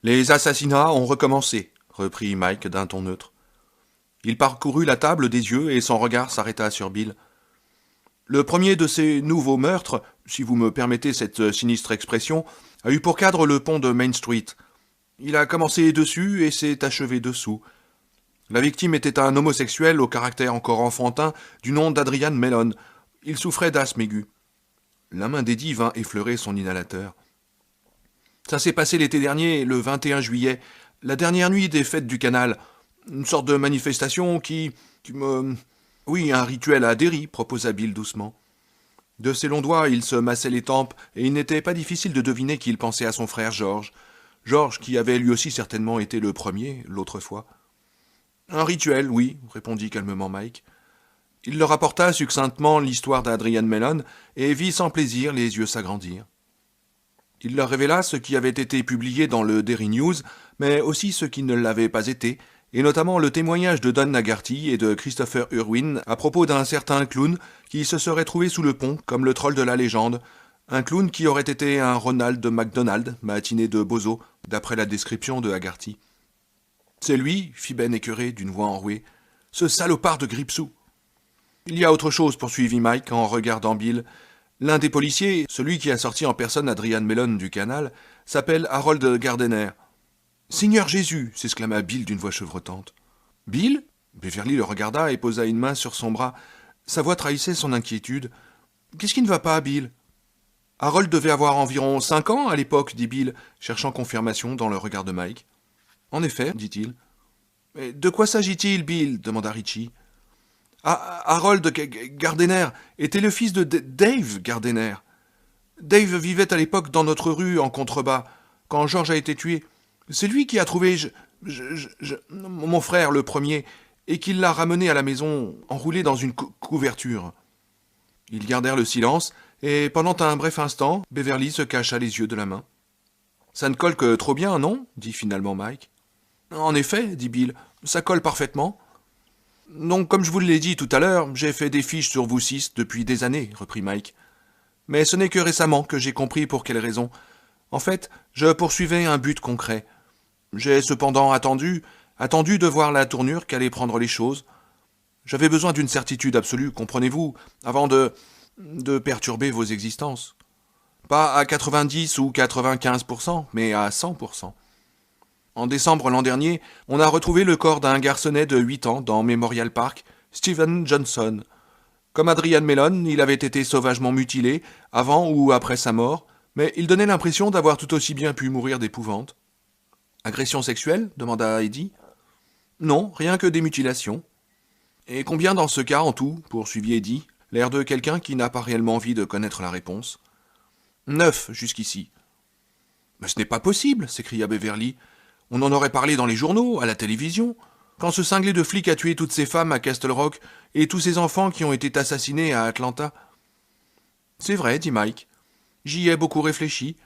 Les assassinats ont recommencé, reprit Mike d'un ton neutre. Il parcourut la table des yeux et son regard s'arrêta sur Bill. Le premier de ces nouveaux meurtres, si vous me permettez cette sinistre expression, a eu pour cadre le pont de Main Street. Il a commencé dessus et s'est achevé dessous. La victime était un homosexuel au caractère encore enfantin du nom d'Adrian Mellon. Il souffrait d'asthme aigu. La main d'Eddie vint effleurer son inhalateur. Ça s'est passé l'été dernier, le 21 juillet, la dernière nuit des fêtes du canal. Une sorte de manifestation qui me... Oui, un rituel à Derry, proposa Bill doucement. De ses longs doigts, il se massait les tempes, et il n'était pas difficile de deviner qu'il pensait à son frère George. George, qui avait lui aussi certainement été le premier, l'autre fois. Un rituel, oui, répondit calmement Mike. Il leur rapporta succinctement l'histoire d'Adrian Mellon, et vit sans plaisir les yeux s'agrandir. Il leur révéla ce qui avait été publié dans le Derry News, mais aussi ce qui ne l'avait pas été, et notamment le témoignage de Don Nagarty et de Christopher Irwin à propos d'un certain clown qui se serait trouvé sous le pont, comme le troll de la légende, un clown qui aurait été un Ronald McDonald, matiné de Bozo, d'après la description de Haggerty. « C'est lui, fit Ben écœuré d'une voix enrouée, ce salopard de Gripsou. »« Il y a autre chose, poursuivit Mike en regardant Bill. L'un des policiers, celui qui a sorti en personne Adrian Mellon du canal, s'appelle Harold Gardiner. »« Seigneur Jésus !» s'exclama Bill d'une voix chevrotante. « Bill ?» Beverly le regarda et posa une main sur son bras. Sa voix trahissait son inquiétude. « Qu'est-ce qui ne va pas, Bill ?» « Harold devait avoir environ 5 ans à l'époque, dit Bill, cherchant confirmation dans le regard de Mike. « En effet, dit-il. »« Mais de quoi s'agit-il, Bill ?» demanda Richie. « Harold Gardiner était le fils de Dave Gardiner. Dave vivait à l'époque dans notre rue en contrebas, quand George a été tué. C'est lui qui a trouvé mon frère le premier, et qui l'a ramené à la maison, enroulé dans une couverture. » Ils gardèrent le silence, et pendant un bref instant, Beverly se cacha les yeux de la main. « Ça ne colle que trop bien, non ?» dit finalement Mike. « En effet, dit Bill, ça colle parfaitement. »« Donc, comme je vous l'ai dit tout à l'heure, j'ai fait des fiches sur vous 6 depuis des années, reprit Mike. Mais ce n'est que récemment que j'ai compris pour quelle raison. En fait, je poursuivais un but concret. J'ai cependant attendu de voir la tournure qu'allaient prendre les choses. J'avais besoin d'une certitude absolue, comprenez-vous, avant de perturber vos existences. Pas à 90 ou 95%, mais à 100%. En décembre l'an dernier, on a retrouvé le corps d'un garçonnet de 8 ans dans Memorial Park, Stephen Johnson. Comme Adrian Mellon, il avait été sauvagement mutilé, avant ou après sa mort, mais il donnait l'impression d'avoir tout aussi bien pu mourir d'épouvante. « Agression sexuelle » demanda Eddie. « Non, rien que des mutilations. »« Et combien dans ce cas en tout ?» poursuivit Eddie, l'air de quelqu'un qui n'a pas réellement envie de connaître la réponse. « 9 jusqu'ici. »« Mais ce n'est pas possible !» s'écria Beverly. « On en aurait parlé dans les journaux, à la télévision. Quand ce cinglé de flic a tué toutes ces femmes à Castle Rock et tous ces enfants qui ont été assassinés à Atlanta. »« C'est vrai, dit Mike. J'y ai beaucoup réfléchi.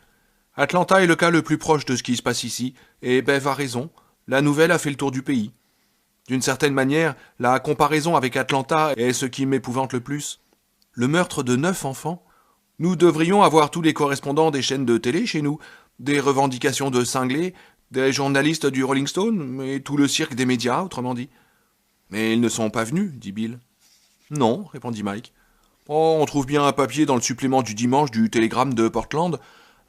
Atlanta est le cas le plus proche de ce qui se passe ici, et Bev a raison. La nouvelle a fait le tour du pays. D'une certaine manière, la comparaison avec Atlanta est ce qui m'épouvante le plus. Le meurtre de 9 enfants. Nous devrions avoir tous les correspondants des chaînes de télé chez nous, des revendications de cinglés, des journalistes du Rolling Stone, et tout le cirque des médias, autrement dit. Mais ils ne sont pas venus, dit Bill. Non, répondit Mike. Oh, on trouve bien un papier dans le supplément du dimanche du Télégramme de Portland,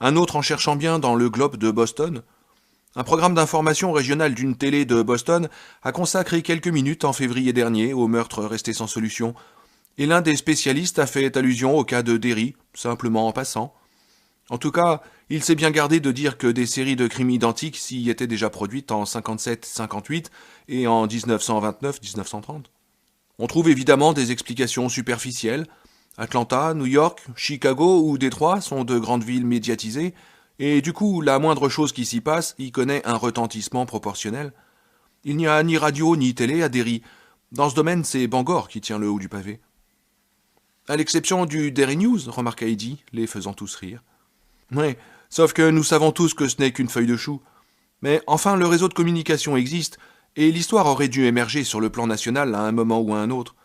un autre en cherchant bien dans le Globe de Boston. Un programme d'information régional d'une télé de Boston a consacré quelques minutes en février dernier au meurtre resté sans solution, et l'un des spécialistes a fait allusion au cas de Derry, simplement en passant. En tout cas, il s'est bien gardé de dire que des séries de crimes identiques s'y étaient déjà produites en 57-58 et en 1929-1930. On trouve évidemment des explications superficielles. Atlanta, New York, Chicago ou Détroit sont de grandes villes médiatisées, et du coup, la moindre chose qui s'y passe y connaît un retentissement proportionnel. Il n'y a ni radio ni télé à Derry. Dans ce domaine, c'est Bangor qui tient le haut du pavé. À l'exception du Derry News, remarqua Eddie, les faisant tous rire. Oui, sauf que nous savons tous que ce n'est qu'une feuille de chou. Mais enfin, le réseau de communication existe, et l'histoire aurait dû émerger sur le plan national à un moment ou à un autre.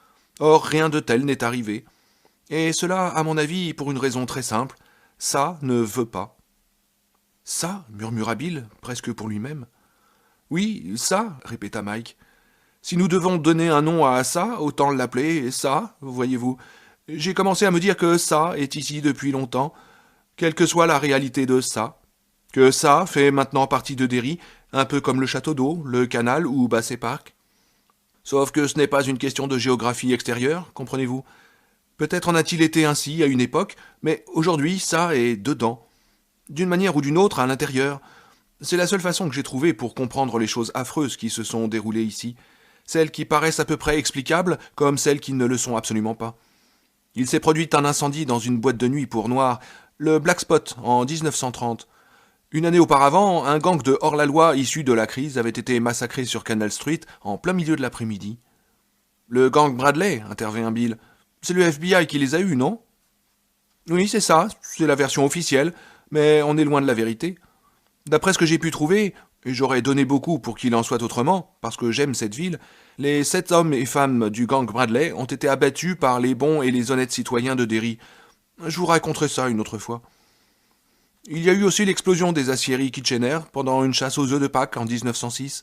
Or, rien de tel n'est arrivé. Et cela, à mon avis, pour une raison très simple. Ça ne veut pas. Ça, murmura Bill, presque pour lui-même. Oui, ça, répéta Mike. Si nous devons donner un nom à ça, autant l'appeler ça, voyez-vous. J'ai commencé à me dire que ça est ici depuis longtemps, quelle que soit la réalité de ça. Que ça fait maintenant partie de Derry, un peu comme le château d'eau, le canal ou Bassett Park. Sauf que ce n'est pas une question de géographie extérieure, comprenez-vous. Peut-être en a-t-il été ainsi à une époque, mais aujourd'hui ça est dedans. D'une manière ou d'une autre, à l'intérieur. C'est la seule façon que j'ai trouvée pour comprendre les choses affreuses qui se sont déroulées ici. Celles qui paraissent à peu près explicables, comme celles qui ne le sont absolument pas. Il s'est produit un incendie dans une boîte de nuit pour noirs, le Black Spot, en 1930. Une année auparavant, un gang de hors-la-loi issu de la crise avait été massacré sur Canal Street en plein milieu de l'après-midi. Le gang Bradley, intervint Bill. C'est le FBI qui les a eus, non? Oui, c'est ça, c'est la version officielle, mais on est loin de la vérité. D'après ce que j'ai pu trouver, et j'aurais donné beaucoup pour qu'il en soit autrement, parce que j'aime cette ville, les 7 hommes et femmes du gang Bradley ont été abattus par les bons et les honnêtes citoyens de Derry. Je vous raconterai ça une autre fois. Il y a eu aussi l'explosion des aciéries Kitchener pendant une chasse aux œufs de Pâques en 1906.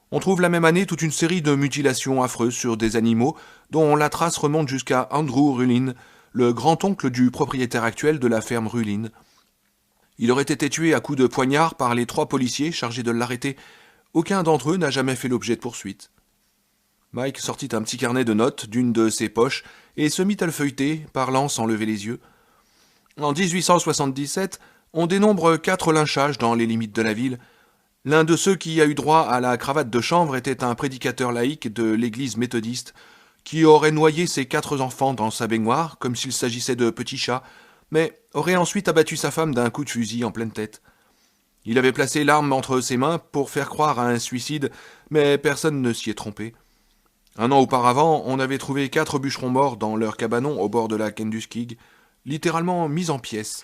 On trouve la même année toute une série de mutilations affreuses sur des animaux dont la trace remonte jusqu'à Andrew Rullin, le grand-oncle du propriétaire actuel de la ferme Rullin. Il aurait été tué à coups de poignard par les 3 policiers chargés de l'arrêter. Aucun d'entre eux n'a jamais fait l'objet de poursuites. Mike sortit un petit carnet de notes d'une de ses poches et se mit à le feuilleter, parlant sans lever les yeux. En 1877, on dénombre 4 lynchages dans les limites de la ville. L'un de ceux qui a eu droit à la cravate de chanvre était un prédicateur laïque de l'église méthodiste, qui aurait noyé ses 4 enfants dans sa baignoire, comme s'il s'agissait de petits chats, mais aurait ensuite abattu sa femme d'un coup de fusil en pleine tête. Il avait placé l'arme entre ses mains pour faire croire à un suicide, mais personne ne s'y est trompé. Un an auparavant, on avait trouvé 4 bûcherons morts dans leur cabanon au bord de la Kenduskig, littéralement mis en pièces.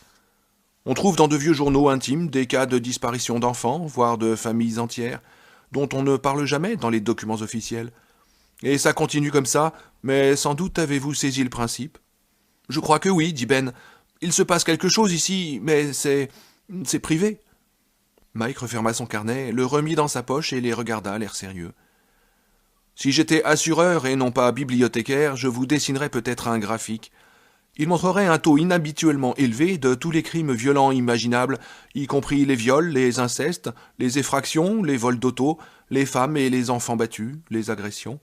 On trouve dans de vieux journaux intimes des cas de disparition d'enfants, voire de familles entières, dont on ne parle jamais dans les documents officiels. Et ça continue comme ça, mais sans doute avez-vous saisi le principe? Je crois que oui, dit Ben. Il se passe quelque chose ici, mais c'est privé. Mike referma son carnet, le remit dans sa poche et les regarda, l'air sérieux. Si j'étais assureur et non pas bibliothécaire, je vous dessinerais peut-être un graphique. Il montrerait un taux inhabituellement élevé de tous les crimes violents imaginables, y compris les viols, les incestes, les effractions, les vols d'auto, les femmes et les enfants battus, les agressions.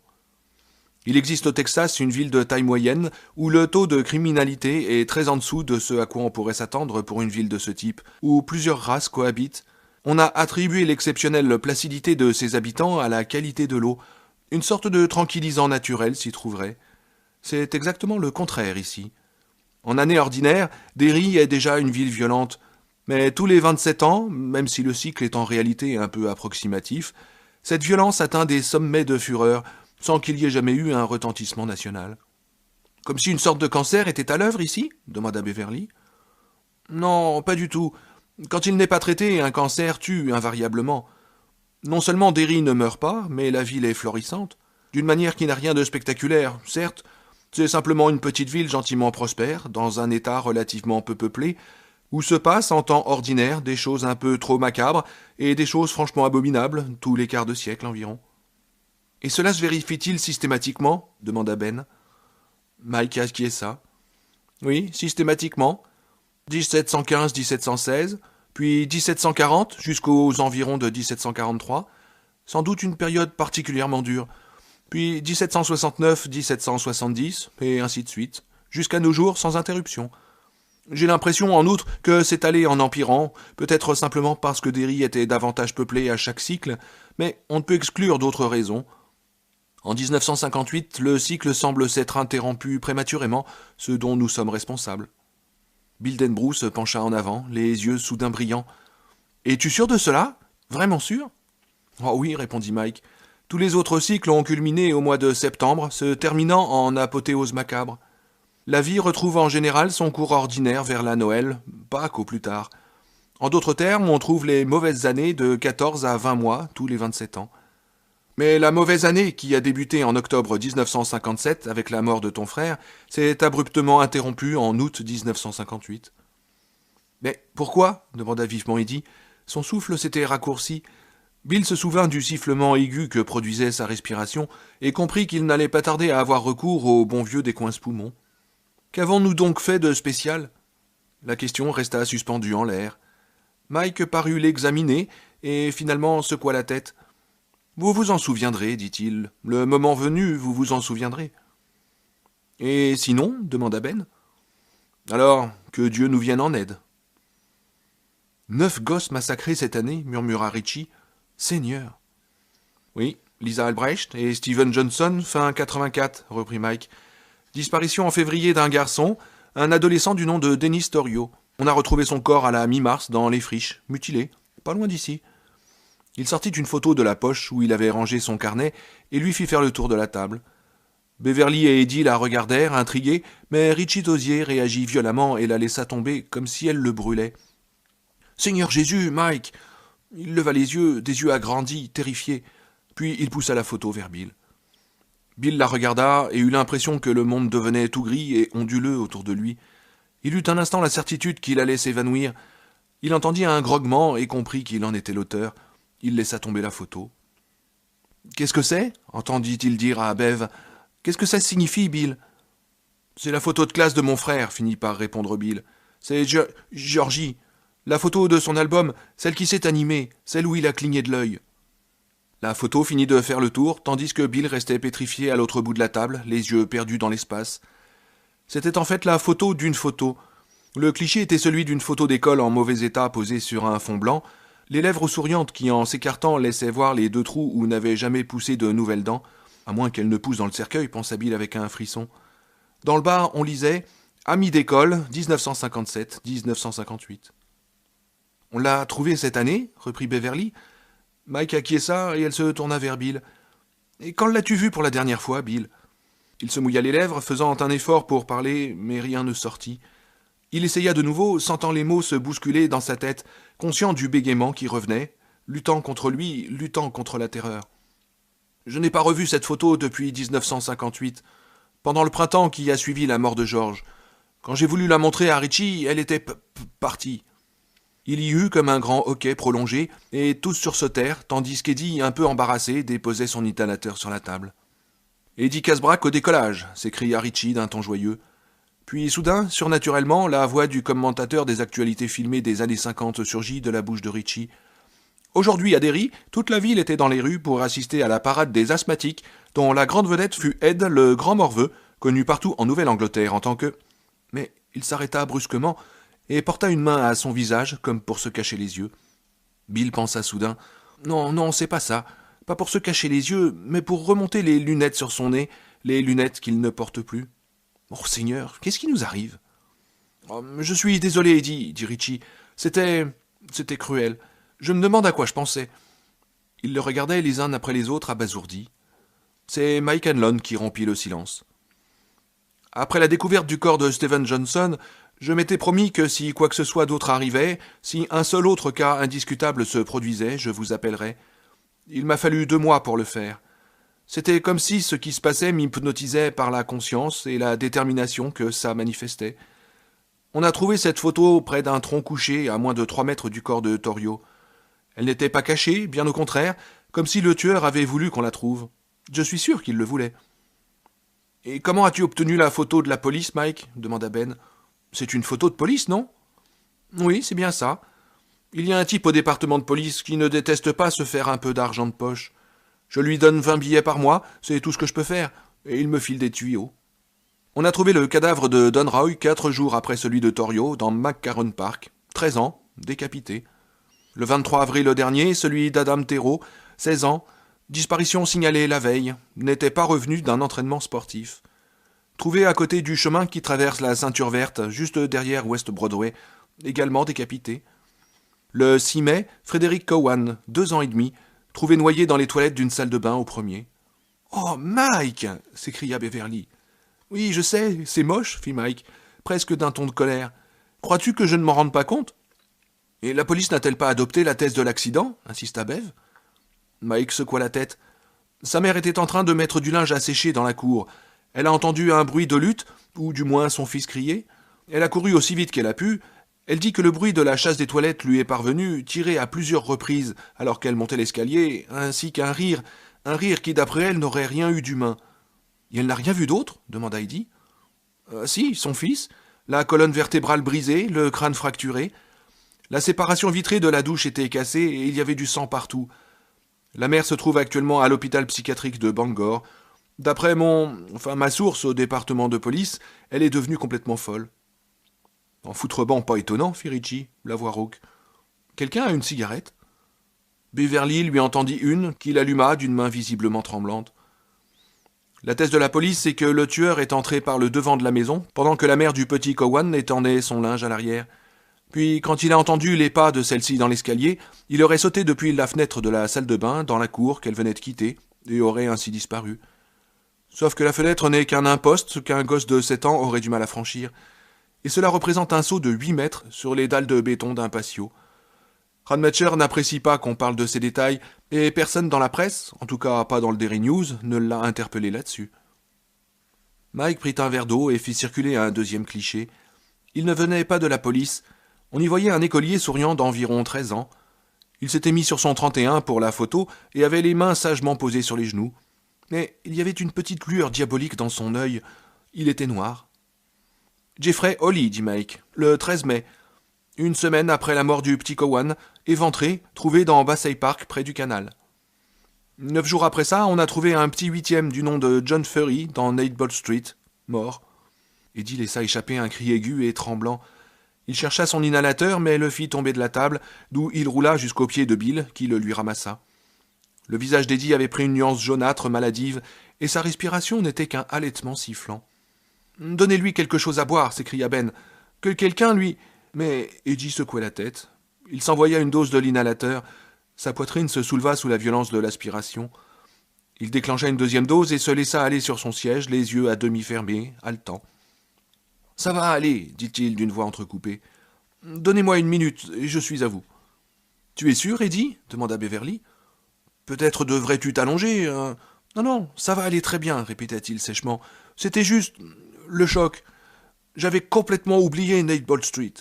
Il existe au Texas une ville de taille moyenne où le taux de criminalité est très en dessous de ce à quoi on pourrait s'attendre pour une ville de ce type, où plusieurs races cohabitent. On a attribué l'exceptionnelle placidité de ses habitants à la qualité de l'eau. Une sorte de tranquillisant naturel s'y trouverait. C'est exactement le contraire ici. En année ordinaire, Derry est déjà une ville violente, mais tous les 27 ans, même si le cycle est en réalité un peu approximatif, cette violence atteint des sommets de fureur, sans qu'il y ait jamais eu un retentissement national. Comme si une sorte de cancer était à l'œuvre ici? Demanda Beverly. Non, pas du tout. Quand il n'est pas traité, un cancer tue invariablement. Non seulement Derry ne meurt pas, mais la ville est florissante, d'une manière qui n'a rien de spectaculaire, certes. C'est simplement une petite ville gentiment prospère, dans un état relativement peu peuplé, où se passent en temps ordinaire des choses un peu trop macabres et des choses franchement abominables, tous les quarts de siècle environ. Et cela se vérifie-t-il systématiquement? Demanda Ben. Mike acquiesça. Oui, systématiquement. 1715-1716, puis 1740 jusqu'aux environs de 1743, sans doute une période particulièrement dure, puis 1769-1770, et ainsi de suite, jusqu'à nos jours sans interruption. J'ai l'impression, en outre, que c'est allé en empirant, peut-être simplement parce que Derry était davantage peuplé à chaque cycle, mais on ne peut exclure d'autres raisons. En 1958, le cycle semble s'être interrompu prématurément, ce dont nous sommes responsables. Bill Denbrough se pencha en avant, les yeux soudain brillants. « Es-tu sûr de cela? Vraiment sûr ?»« Oh oui, répondit Mike. Tous les autres cycles ont culminé au mois de septembre, se terminant en apothéose macabre. La vie retrouve en général son cours ordinaire vers la Noël, Pâques au plus tard. En d'autres termes, on trouve les mauvaises années de 14 à 20 mois, tous les 27 ans. Mais la mauvaise année, qui a débuté en octobre 1957 avec la mort de ton frère, s'est abruptement interrompue en août 1958. Mais pourquoi demanda vivement Eddie. Son souffle s'était raccourci. Bill se souvint du sifflement aigu que produisait sa respiration et comprit qu'il n'allait pas tarder à avoir recours au bon vieux décoince-poumons. Qu'avons-nous donc fait de spécial? La question resta suspendue en l'air. Mike parut l'examiner et finalement secoua la tête. Vous vous en souviendrez, dit-il. Le moment venu, vous vous en souviendrez. Et sinon demanda Ben. Alors, que Dieu nous vienne en aide. 9 gosses massacrés cette année, murmura Richie. Seigneur. Oui, Lisa Albrecht et Steven Johnson, fin 84, reprit Mike. Disparition en février d'un garçon, un adolescent du nom de Dennis Torrio. On a retrouvé son corps à la mi-mars dans les friches, mutilé, pas loin d'ici. Il sortit une photo de la poche où il avait rangé son carnet et lui fit faire le tour de la table. Beverly et Eddie la regardèrent, intrigués, mais Richie Tosier réagit violemment et la laissa tomber comme si elle le brûlait. « Seigneur Jésus, Mike !» Il leva les yeux, des yeux agrandis, terrifiés. Puis il poussa la photo vers Bill. Bill la regarda et eut l'impression que le monde devenait tout gris et onduleux autour de lui. Il eut un instant la certitude qu'il allait s'évanouir. Il entendit un grognement et comprit qu'il en était l'auteur. Il laissa tomber la photo. « Qu'est-ce que c'est » entendit-il dire à Bev. « Qu'est-ce que ça signifie, Bill ?»« C'est la photo de classe de mon frère, » finit par répondre Bill. « C'est Georgie. La photo de son album, celle qui s'est animée, celle où il a cligné de l'œil. » La photo finit de faire le tour, tandis que Bill restait pétrifié à l'autre bout de la table, les yeux perdus dans l'espace. C'était en fait la photo d'une photo. Le cliché était celui d'une photo d'école en mauvais état posée sur un fond blanc, les lèvres souriantes qui, en s'écartant, laissaient voir les 2 trous où n'avaient jamais poussé de nouvelles dents, à moins qu'elles ne poussent dans le cercueil, pensa Bill avec un frisson. Dans le bas, on lisait « Amis d'école, 1957-1958 ». « On l'a trouvé cette année ?» reprit Beverly. Mike acquiesça et elle se tourna vers Bill. « Et quand l'as-tu vu pour la dernière fois, Bill ?» Il se mouilla les lèvres, faisant un effort pour parler, mais rien ne sortit. Il essaya de nouveau, sentant les mots se bousculer dans sa tête, conscient du bégaiement qui revenait, luttant contre lui, luttant contre la terreur. « Je n'ai pas revu cette photo depuis 1958, pendant le printemps qui a suivi la mort de George. Quand j'ai voulu la montrer à Richie, elle était partie. » Il y eut comme un grand hoquet prolongé, et tous sursautèrent, tandis qu'Eddie, un peu embarrassé, déposait son inhalateur sur la table. « Eddie Casbrack au décollage !» s'écria Richie d'un ton joyeux. Puis soudain, surnaturellement, la voix du commentateur des actualités filmées des années 50 surgit de la bouche de Richie. Aujourd'hui à Derry, toute la ville était dans les rues pour assister à la parade des asthmatiques, dont la grande vedette fut Ed, le grand morveux, connu partout en Nouvelle-Angleterre en tant que... Mais il s'arrêta brusquement et porta une main à son visage, comme pour se cacher les yeux. Bill pensa soudain. Non, c'est pas ça. Pas pour se cacher les yeux, mais pour remonter les lunettes sur son nez, les lunettes qu'il ne porte plus. Oh Seigneur, qu'est-ce qui nous arrive ? Oh, je suis désolé, Eddie, dit Richie. C'était cruel. Je me demande à quoi je pensais. Ils le regardaient les uns après les autres, abasourdis. C'est Mike Hanlon qui rompit le silence. Après la découverte du corps de Steven Johnson, je m'étais promis que si quoi que ce soit d'autre arrivait, si un seul autre cas indiscutable se produisait, je vous appellerais. Il m'a fallu 2 mois pour le faire. C'était comme si ce qui se passait m'hypnotisait par la conscience et la détermination que ça manifestait. On a trouvé cette photo près d'un tronc couché à moins de 3 mètres du corps de Torrio. Elle n'était pas cachée, bien au contraire, comme si le tueur avait voulu qu'on la trouve. Je suis sûr qu'il le voulait. « Et comment as-tu obtenu la photo de la police, Mike ?» demanda Ben. « C'est une photo de police, non ?»« Oui, c'est bien ça. Il y a un type au département de police qui ne déteste pas se faire un peu d'argent de poche. Je lui donne 20 billets par mois, c'est tout ce que je peux faire, et il me file des tuyaux. On a trouvé le cadavre de Don Roy 4 jours après celui de Torrio, dans McCarron Park, 13 ans, décapité. Le 23 avril dernier, celui d'Adam Terreau, 16 ans, disparition signalée la veille, n'était pas revenu d'un entraînement sportif. Trouvé à côté du chemin qui traverse la ceinture verte, juste derrière West Broadway, également décapité. Le 6 mai, Frédéric Cowan, 2 ans et demi, trouvé noyé dans les toilettes d'une salle de bain au premier. « Oh, Mike !» s'écria Beverly. « Oui, je sais, c'est moche, fit Mike, presque d'un ton de colère. Crois-tu que je ne m'en rende pas compte ? Et la police n'a-t-elle pas adopté la thèse de l'accident ? Insista Bev. Mike secoua la tête. Sa mère était en train de mettre du linge à sécher dans la cour. Elle a entendu un bruit de lutte, ou du moins son fils crier. Elle a couru aussi vite qu'elle a pu. Elle dit que le bruit de la chasse des toilettes lui est parvenu, tiré à plusieurs reprises alors qu'elle montait l'escalier, ainsi qu'un rire qui d'après elle n'aurait rien eu d'humain. Et elle n'a rien vu d'autre demanda Heidi. Si, son fils, la colonne vertébrale brisée, le crâne fracturé. La séparation vitrée de la douche était cassée et il y avait du sang partout. La mère se trouve actuellement à l'hôpital psychiatrique de Bangor. D'après ma source au département de police, elle est devenue complètement folle. En foutrebant, pas étonnant, fit Richie, la voix rauque. Quelqu'un a une cigarette? Beverly lui en tendit une, qu'il alluma d'une main visiblement tremblante. La thèse de la police, c'est que le tueur est entré par le devant de la maison, pendant que la mère du petit Cowan étendait son linge à l'arrière. Puis, quand il a entendu les pas de celle-ci dans l'escalier, il aurait sauté depuis la fenêtre de la salle de bain dans la cour qu'elle venait de quitter, et aurait ainsi disparu. Sauf que la fenêtre n'est qu'un imposte qu'un gosse de 7 ans aurait du mal à franchir, et cela représente un saut de 8 mètres sur les dalles de béton d'un patio. Radmacher n'apprécie pas qu'on parle de ces détails, et personne dans la presse, en tout cas pas dans le Daily News, ne l'a interpellé là-dessus. Mike prit un verre d'eau et fit circuler un deuxième cliché. Il ne venait pas de la police. On y voyait un écolier souriant d'environ 13 ans. Il s'était mis sur son 31 pour la photo et avait les mains sagement posées sur les genoux. Mais il y avait une petite lueur diabolique dans son œil. Il était noir. « Jeffrey Holly, dit Mike, le 13 mai. Une semaine après la mort du petit Cowan, éventré, trouvé dans Bassay Park, près du canal. 9 jours après ça, on a trouvé un petit 8e du nom de John Furry dans Nightbolt Street, mort. » Eddie laissa échapper un cri aigu et tremblant. Il chercha son inhalateur, mais le fit tomber de la table, d'où il roula jusqu'au pied de Bill, qui le lui ramassa. Le visage d'Eddie avait pris une nuance jaunâtre maladive, et sa respiration n'était qu'un halètement sifflant. « Donnez-lui quelque chose à boire, s'écria Ben. Que quelqu'un lui... » Mais Eddie secouait la tête. Il s'envoya une dose de l'inhalateur. Sa poitrine se souleva sous la violence de l'aspiration. Il déclencha une deuxième dose et se laissa aller sur son siège, les yeux à demi fermés, haletant. « Ça va aller, dit-il d'une voix entrecoupée. « Donnez-moi une minute, et je suis à vous. »« Tu es sûr, Eddie » demanda Beverly. « Peut-être devrais-tu t'allonger Non, non, ça va aller très bien, répéta-t-il sèchement. C'était juste... le choc. J'avais complètement oublié Nightbolt Street.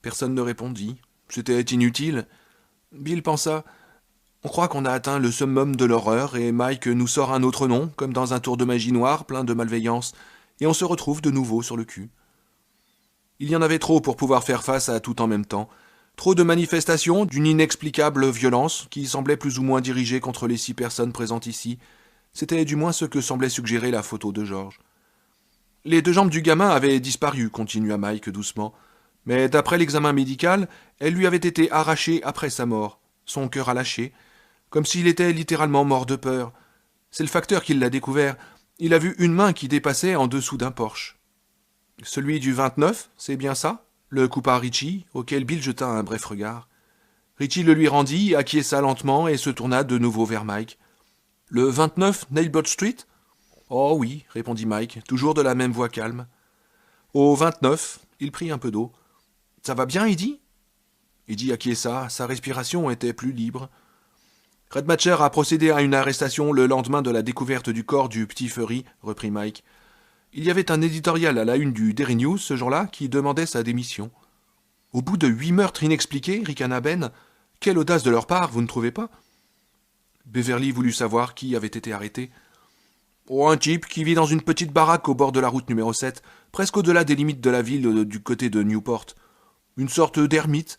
Personne ne répondit. C'était inutile. Bill pensa... On croit qu'on a atteint le summum de l'horreur et Mike nous sort un autre nom, comme dans un tour de magie noire plein de malveillance, et on se retrouve de nouveau sur le cul. Il y en avait trop pour pouvoir faire face à tout en même temps. Trop de manifestations d'une inexplicable violence qui semblait plus ou moins dirigée contre les 6 personnes présentes ici. C'était du moins ce que semblait suggérer la photo de George. Les 2 jambes du gamin avaient disparu, continua Mike doucement. Mais d'après l'examen médical, elles lui avaient été arrachées après sa mort. Son cœur a lâché, comme s'il était littéralement mort de peur. C'est le facteur qui l'a découvert. Il a vu une main qui dépassait en dessous d'un porche. Celui du 29, c'est bien ça ? Le coupa Richie, auquel Bill jeta un bref regard. Richie le lui rendit, acquiesça lentement et se tourna de nouveau vers Mike. Le 29, Nightbolt Street ? Oh oui, répondit Mike, toujours de la même voix calme. Au 29, il prit un peu d'eau. Ça va bien, Eddie ? Eddie acquiesça, sa respiration était plus libre. Radmacher a procédé à une arrestation le lendemain de la découverte du corps du petit Furry, reprit Mike. Il y avait un éditorial à la une du Daily News ce jour-là qui demandait sa démission. Au bout de 8 meurtres inexpliqués, ricana Ben, quelle audace de leur part, vous ne trouvez pas ? Beverly voulut savoir qui avait été arrêté. Oh, un type qui vit dans une petite baraque au bord de la route numéro 7, presque au-delà des limites de la ville du côté de Newport. Une sorte d'ermite.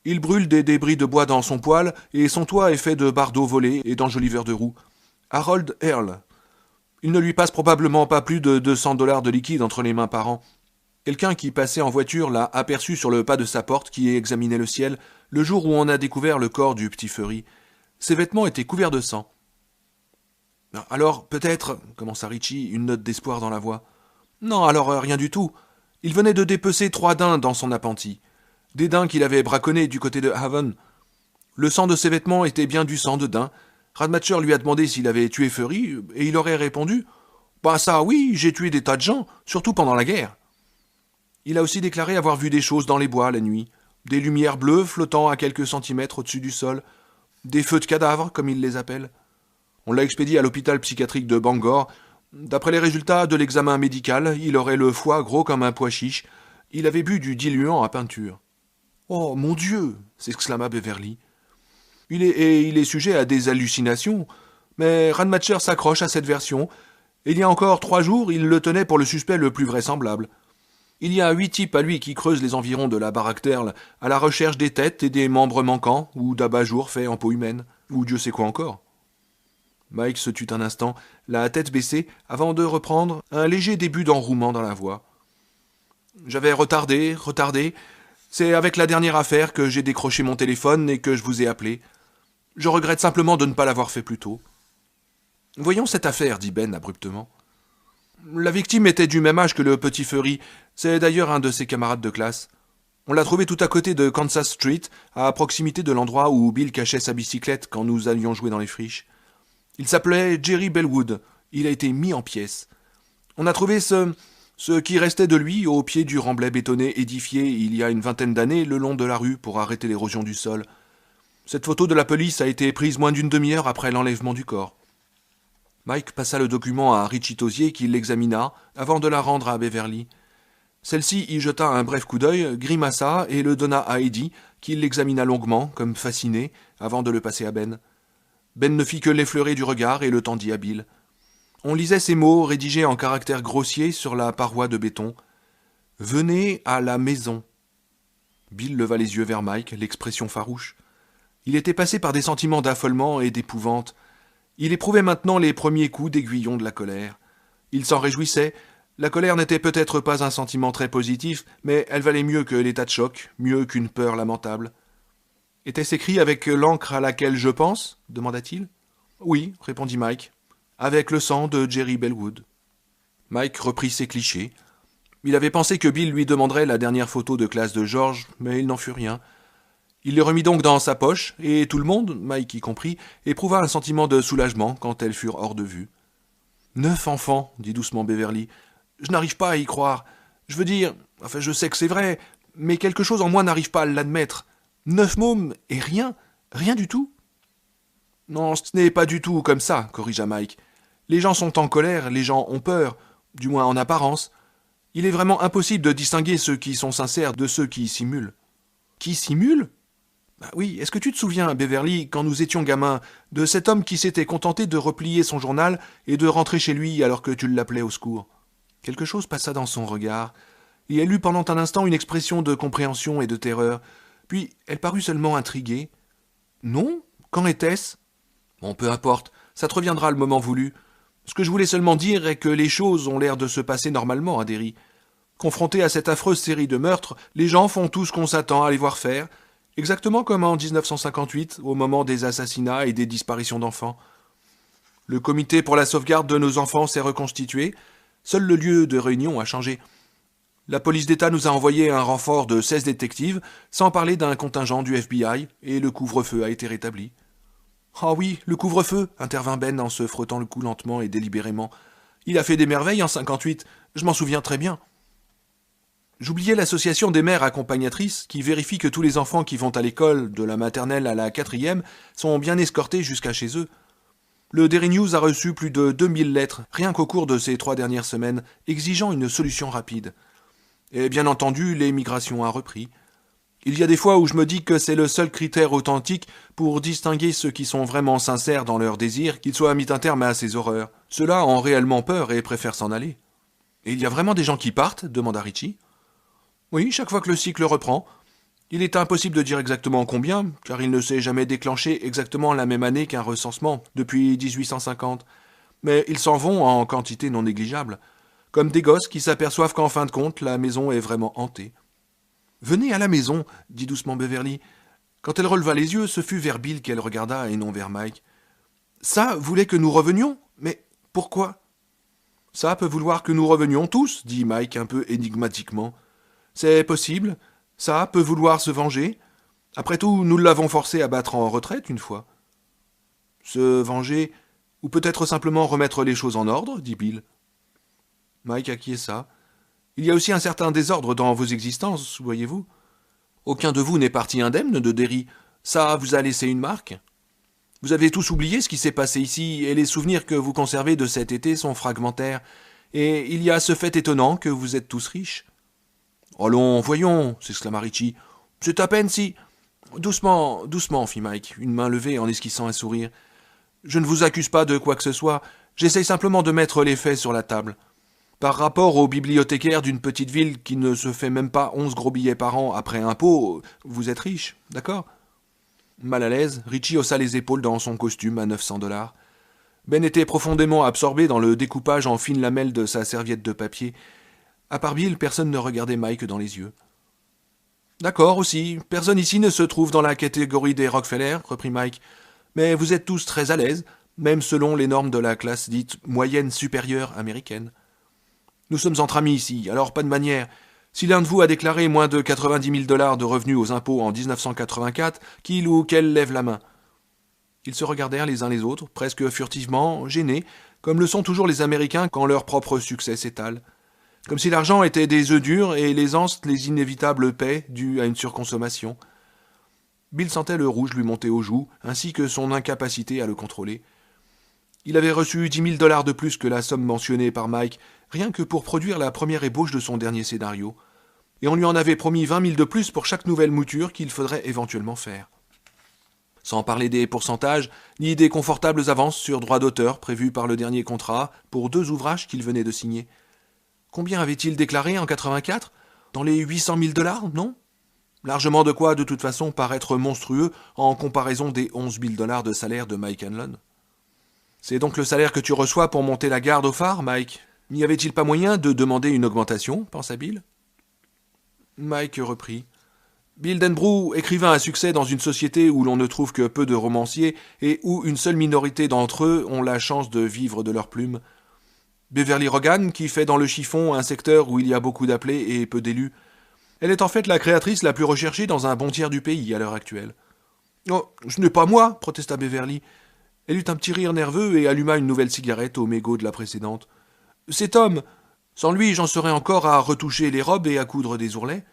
Il brûle des débris de bois dans son poêle et son toit est fait de bardeaux volés et d'enjoliveurs de roues. Harold Earl. Il ne lui passe probablement pas plus de $200 de liquide entre les mains par an. Quelqu'un qui passait en voiture l'a aperçu sur le pas de sa porte qui examinait le ciel le jour où on a découvert le corps du petit Furry. Ses vêtements étaient couverts de sang. Alors, peut-être, commença Richie, une note d'espoir dans la voix. Non, alors rien du tout. Il venait de dépecer 3 daims dans son appentis. Des daims qu'il avait braconnés du côté de Haven. Le sang de ses vêtements était bien du sang de daim. Radmacher lui a demandé s'il avait tué Furry, et il aurait répondu « Bah ça, oui, j'ai tué des tas de gens, surtout pendant la guerre. » Il a aussi déclaré avoir vu des choses dans les bois la nuit. Des lumières bleues flottant à quelques centimètres au-dessus du sol. Des feux de cadavres, comme il les appelle. On l'a expédié à l'hôpital psychiatrique de Bangor. D'après les résultats de l'examen médical, il aurait le foie gros comme un pois chiche, Il avait bu du diluant à peinture. « Oh, mon Dieu !» s'exclama Beverly. Il est sujet à des hallucinations, mais Radmacher s'accroche à cette version. Il y a encore 3 jours, il le tenait pour le suspect le plus vraisemblable. Il y a 8 types à lui qui creusent les environs de la baraque Terle à la recherche des têtes et des membres manquants ou d'abat-jour faits en peau humaine, ou Dieu sait quoi encore. Mike se tut un instant, la tête baissée, avant de reprendre un léger début d'enrouement dans la voix. J'avais retardé. C'est avec la dernière affaire que j'ai décroché mon téléphone et que je vous ai appelé. Je regrette simplement de ne pas l'avoir fait plus tôt. Voyons cette affaire, dit Ben abruptement. La victime était du même âge que le petit Furry. C'est d'ailleurs un de ses camarades de classe. On l'a trouvé tout à côté de Kansas Street, à proximité de l'endroit où Bill cachait sa bicyclette quand nous allions jouer dans les friches. Il s'appelait Jerry Bellwood. Il a été mis en pièces. On a trouvé ce qui restait de lui au pied du remblai bétonné édifié il y a une 20aine d'années le long de la rue pour arrêter l'érosion du sol. Cette photo de la police a été prise moins d'une demi-heure après l'enlèvement du corps. Mike passa le document à Richie Tosier qui l'examina avant de la rendre à Beverly. Celle-ci y jeta un bref coup d'œil, grimaça et le donna à Eddie qui l'examina longuement, comme fasciné, avant de le passer à Ben. Ben ne fit que l'effleurer du regard et le tendit à Bill. On lisait ces mots rédigés en caractères grossiers sur la paroi de béton. « Venez à la maison ». Bill leva les yeux vers Mike, l'expression farouche. Il était passé par des sentiments d'affolement et d'épouvante. Il éprouvait maintenant les premiers coups d'aiguillon de la colère. Il s'en réjouissait. La colère n'était peut-être pas un sentiment très positif, mais elle valait mieux que l'état de choc, mieux qu'une peur lamentable. « Était-ce écrit avec l'encre à laquelle je pense » demanda-t-il. « Oui, répondit Mike, avec le sang de Jerry Bellwood. » Mike reprit ses clichés. Il avait pensé que Bill lui demanderait la dernière photo de classe de George, mais il n'en fut rien. Il les remit donc dans sa poche, et tout le monde, Mike y compris, éprouva un sentiment de soulagement quand elles furent hors de vue. « 9 enfants, dit doucement Beverly. Je n'arrive pas à y croire. Je veux dire, enfin je sais que c'est vrai, mais quelque chose en moi n'arrive pas à l'admettre. 9 mômes et rien du tout. Non, ce n'est pas du tout comme ça, corrigea Mike. Les gens sont en colère, les gens ont peur, du moins en apparence. Il est vraiment impossible de distinguer ceux qui sont sincères de ceux qui simulent. Qui simulent ? Bah oui, est-ce que tu te souviens, Beverly, quand nous étions gamins, de cet homme qui s'était contenté de replier son journal et de rentrer chez lui alors que tu l'appelais au secours ? Quelque chose passa dans son regard, et elle eut pendant un instant une expression de compréhension et de terreur, puis elle parut seulement intriguée. Non ? Quand était-ce ? Bon, peu importe, ça te reviendra le moment voulu. Ce que je voulais seulement dire est que les choses ont l'air de se passer normalement à Derry. Confrontés à cette affreuse série de meurtres, les gens font tout ce qu'on s'attend à les voir faire, exactement comme en 1958, au moment des assassinats et des disparitions d'enfants. Le comité pour la sauvegarde de nos enfants s'est reconstitué. Seul le lieu de réunion a changé. La police d'État nous a envoyé un renfort de 16 détectives, sans parler d'un contingent du FBI, et le couvre-feu a été rétabli. « Ah oui, le couvre-feu » intervint Ben en se frottant le cou lentement et délibérément. « Il a fait des merveilles en 58, je m'en souviens très bien. » J'oubliais l'association des mères accompagnatrices qui vérifie que tous les enfants qui vont à l'école, de la maternelle à la 4e, sont bien escortés jusqu'à chez eux. Le Derry News a reçu plus de 2000 lettres, rien qu'au cours de ces 3 dernières semaines, exigeant une solution rapide. Et bien entendu, l'émigration a repris. Il y a des fois où je me dis que c'est le seul critère authentique pour distinguer ceux qui sont vraiment sincères dans leurs désirs, qu'ils soient mis un terme à ces horreurs. Ceux-là ont réellement peur et préfèrent s'en aller. « Et il y a vraiment des gens qui partent ?» demanda Richie. « Oui, chaque fois que le cycle reprend. Il est impossible de dire exactement combien, car il ne s'est jamais déclenché exactement la même année qu'un recensement, depuis 1850. Mais ils s'en vont en quantité non négligeable, comme des gosses qui s'aperçoivent qu'en fin de compte, la maison est vraiment hantée. « Venez à la maison, dit doucement Beverly. Quand elle releva les yeux, ce fut vers Bill qu'elle regarda et non vers Mike. Ça voulait que nous revenions ? Mais pourquoi ? Ça peut vouloir que nous revenions tous, dit Mike un peu énigmatiquement. C'est possible. Ça peut vouloir se venger. Après tout, nous l'avons forcé à battre en retraite une fois. Se venger, ou peut-être simplement remettre les choses en ordre, dit Bill. Mike acquiesça. Il y a aussi un certain désordre dans vos existences, voyez-vous. Aucun de vous n'est parti indemne de Derry. Ça vous a laissé une marque. Vous avez tous oublié ce qui s'est passé ici, et les souvenirs que vous conservez de cet été sont fragmentaires. Et il y a ce fait étonnant que vous êtes tous riches. Allons, voyons, s'exclama Richie. C'est à peine si. Doucement, doucement, fit Mike, une main levée en esquissant un sourire. Je ne vous accuse pas de quoi que ce soit, j'essaye simplement de mettre les faits sur la table. Par rapport au bibliothécaire d'une petite ville qui ne se fait même pas 11 gros billets par an après impôt, vous êtes riche, d'accord? Mal à l'aise, Richie haussa les épaules dans son costume à $900. Ben était profondément absorbé dans le découpage en fines lamelles de sa serviette de papier. À part Bill, personne ne regardait Mike dans les yeux. D'accord aussi, personne ici ne se trouve dans la catégorie des Rockefeller, reprit Mike, mais vous êtes tous très à l'aise, même selon les normes de la classe dite moyenne supérieure américaine. Nous sommes entre amis ici, alors pas de manière. Si l'un de vous a déclaré moins de 90 000 $ de revenus aux impôts en 1984, qu'il ou qu'elle lève la main. Ils se regardèrent les uns les autres, presque furtivement, gênés, comme le sont toujours les Américains quand leur propre succès s'étale. Comme si l'argent était des œufs durs et l'aisance les inévitables paix dues à une surconsommation. Bill sentait le rouge lui monter aux joues, ainsi que son incapacité à le contrôler. Il avait reçu 10 000 $ de plus que la somme mentionnée par Mike, rien que pour produire la première ébauche de son dernier scénario. Et on lui en avait promis 20 000 de plus pour chaque nouvelle mouture qu'il faudrait éventuellement faire. Sans parler des pourcentages, ni des confortables avances sur droit d'auteur prévues par le dernier contrat pour 2 ouvrages qu'il venait de signer. Combien avait-il déclaré en 84 ? Dans les 800 000 $, non ? Largement de quoi, de toute façon, paraître monstrueux en comparaison des 11 000 $ de salaire de Mike Hanlon. C'est donc le salaire que tu reçois pour monter la garde au phare, Mike ? N'y avait-il pas moyen de demander une augmentation, pensa Bill. Mike reprit. Bill Denbrough, écrivain à succès dans une société où l'on ne trouve que peu de romanciers et où une seule minorité d'entre eux ont la chance de vivre de leur plume. Beverly Rogan, qui fait dans le chiffon un secteur où il y a beaucoup d'appelés et peu d'élus. Elle est en fait la créatrice la plus recherchée dans un bon tiers du pays à l'heure actuelle. Oh, ce n'est pas moi, protesta Beverly. Elle eut un petit rire nerveux et alluma une nouvelle cigarette au mégot de la précédente. C'est Tom. Sans lui, j'en serais encore à retoucher les robes et à coudre des ourlets.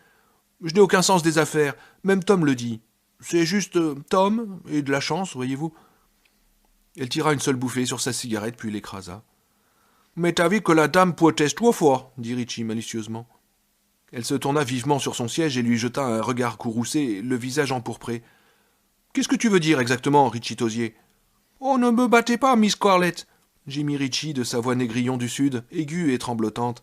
Je n'ai aucun sens des affaires, même Tom le dit. C'est juste Tom, et de la chance, voyez-vous. Elle tira une seule bouffée sur sa cigarette, puis l'écrasa. Mais t'as vu que la dame proteste 3 fois, dit Richie malicieusement. Elle se tourna vivement sur son siège et lui jeta un regard courroucé, le visage empourpré. Qu'est-ce que tu veux dire exactement, Richie Tosier ? Oh, ne me battez pas, Miss Scarlett, gémit Richie de sa voix négrillon du sud, aiguë et tremblotante.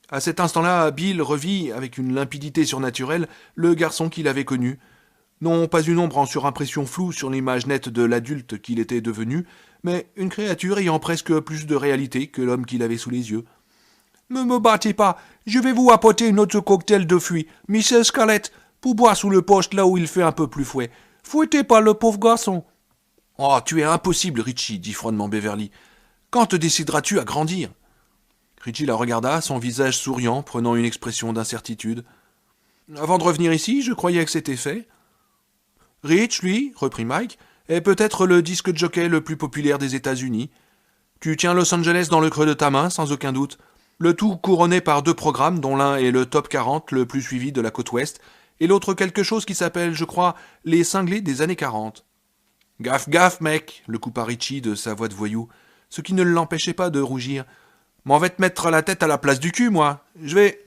À cet instant-là, Bill revit, avec une limpidité surnaturelle, le garçon qu'il avait connu. Non pas une ombre en surimpression floue sur l'image nette de l'adulte qu'il était devenu, mais une créature ayant presque plus de réalité que l'homme qu'il avait sous les yeux. « Ne me battez pas, je vais vous apporter une autre cocktail de fruits, Mrs. Scarlett, pour boire sous le poste là où il fait un peu plus fouet. Fouettez pas le pauvre garçon. »« Oh, tu es impossible, Richie, dit froidement Beverly. Quand te décideras-tu à grandir ?» Richie la regarda, son visage souriant, prenant une expression d'incertitude. « Avant de revenir ici, je croyais que c'était fait. » « Rich, lui, reprit Mike, est peut-être le disque jockey le plus populaire des États-Unis. Tu tiens Los Angeles dans le creux de ta main, sans aucun doute. Le tout couronné par 2 programmes, dont l'un est le top 40 le plus suivi de la côte ouest, et l'autre quelque chose qui s'appelle, je crois, les cinglés des années 40. « Gaffe, gaffe, mec !» le coupa Richie de sa voix de voyou, ce qui ne l'empêchait pas de rougir. « M'en vais te mettre la tête à la place du cul, moi. Je vais... »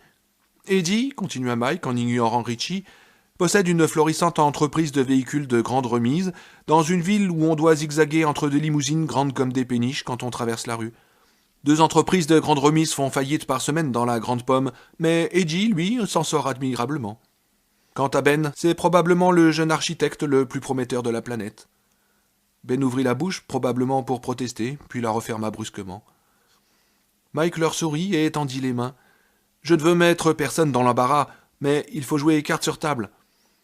Eddie, continua Mike en ignorant Richie, possède une florissante entreprise de véhicules de grande remise dans une ville où on doit zigzaguer entre des limousines grandes comme des péniches quand on traverse la rue. 2 entreprises de grande remise font faillite par semaine dans la Grande Pomme, mais Eddie, lui, s'en sort admirablement. Quant à Ben, c'est probablement le jeune architecte le plus prometteur de la planète. Ben ouvrit la bouche, probablement pour protester, puis la referma brusquement. Mike leur sourit et étendit les mains. « Je ne veux mettre personne dans l'embarras, mais il faut jouer carte sur table.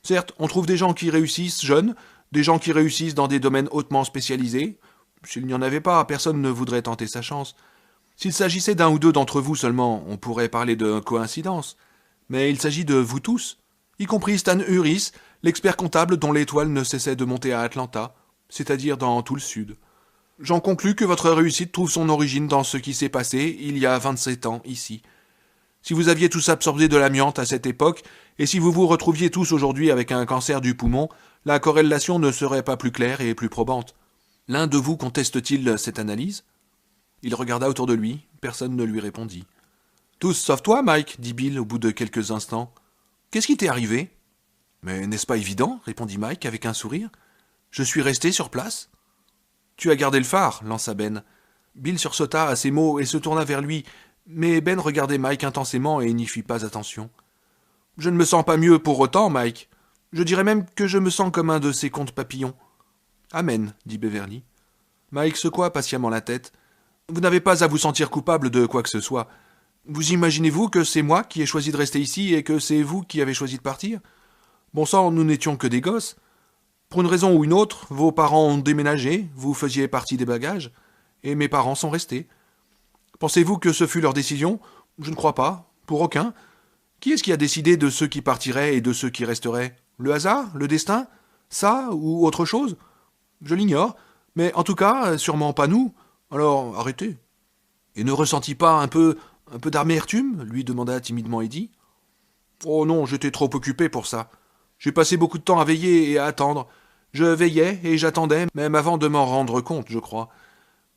Certes, on trouve des gens qui réussissent jeunes, des gens qui réussissent dans des domaines hautement spécialisés. S'il n'y en avait pas, personne ne voudrait tenter sa chance. S'il s'agissait d'un ou deux d'entre vous seulement, on pourrait parler de coïncidence. Mais il s'agit de vous tous, y compris Stan Uris, l'expert comptable dont l'étoile ne cessait de monter à Atlanta, c'est-à-dire dans tout le sud. J'en conclus que votre réussite trouve son origine dans ce qui s'est passé il y a 27 ans ici. Si vous aviez tous absorbé de l'amiante à cette époque, et si vous vous retrouviez tous aujourd'hui avec un cancer du poumon, la corrélation ne serait pas plus claire et plus probante. L'un de vous conteste-t-il cette analyse ? Il regarda autour de lui, personne ne lui répondit. « Tous sauf toi, Mike, dit Bill au bout de quelques instants. Qu'est-ce qui t'est arrivé? Mais n'est-ce pas évident, répondit Mike avec un sourire. Je suis resté sur place. Tu as gardé le phare, lança Ben. Bill sursauta à ces mots et se tourna vers lui, mais Ben regardait Mike intensément et n'y fit pas attention. Je ne me sens pas mieux pour autant, Mike. Je dirais même que je me sens comme un de ces contes papillons. Amen, dit Beverly. Mike secoua patiemment la tête. Vous n'avez pas à vous sentir coupable de quoi que ce soit. Vous imaginez-vous que c'est moi qui ai choisi de rester ici et que c'est vous qui avez choisi de partir? Bon sang, nous n'étions que des gosses. Pour une raison ou une autre, vos parents ont déménagé, vous faisiez partie des bagages, et mes parents sont restés. Pensez-vous que ce fut leur décision? Je ne crois pas, pour aucun. Qui est-ce qui a décidé de ceux qui partiraient et de ceux qui resteraient? Le hasard? Le destin? Ça ou autre chose? Je l'ignore, mais en tout cas, sûrement pas nous. Alors, arrêtez. Et ne ressentis pas un peu d'amertume? Lui demanda timidement Eddie. Oh non, j'étais trop occupé pour ça. J'ai passé beaucoup de temps à veiller et à attendre. Je veillais et j'attendais, même avant de m'en rendre compte, je crois.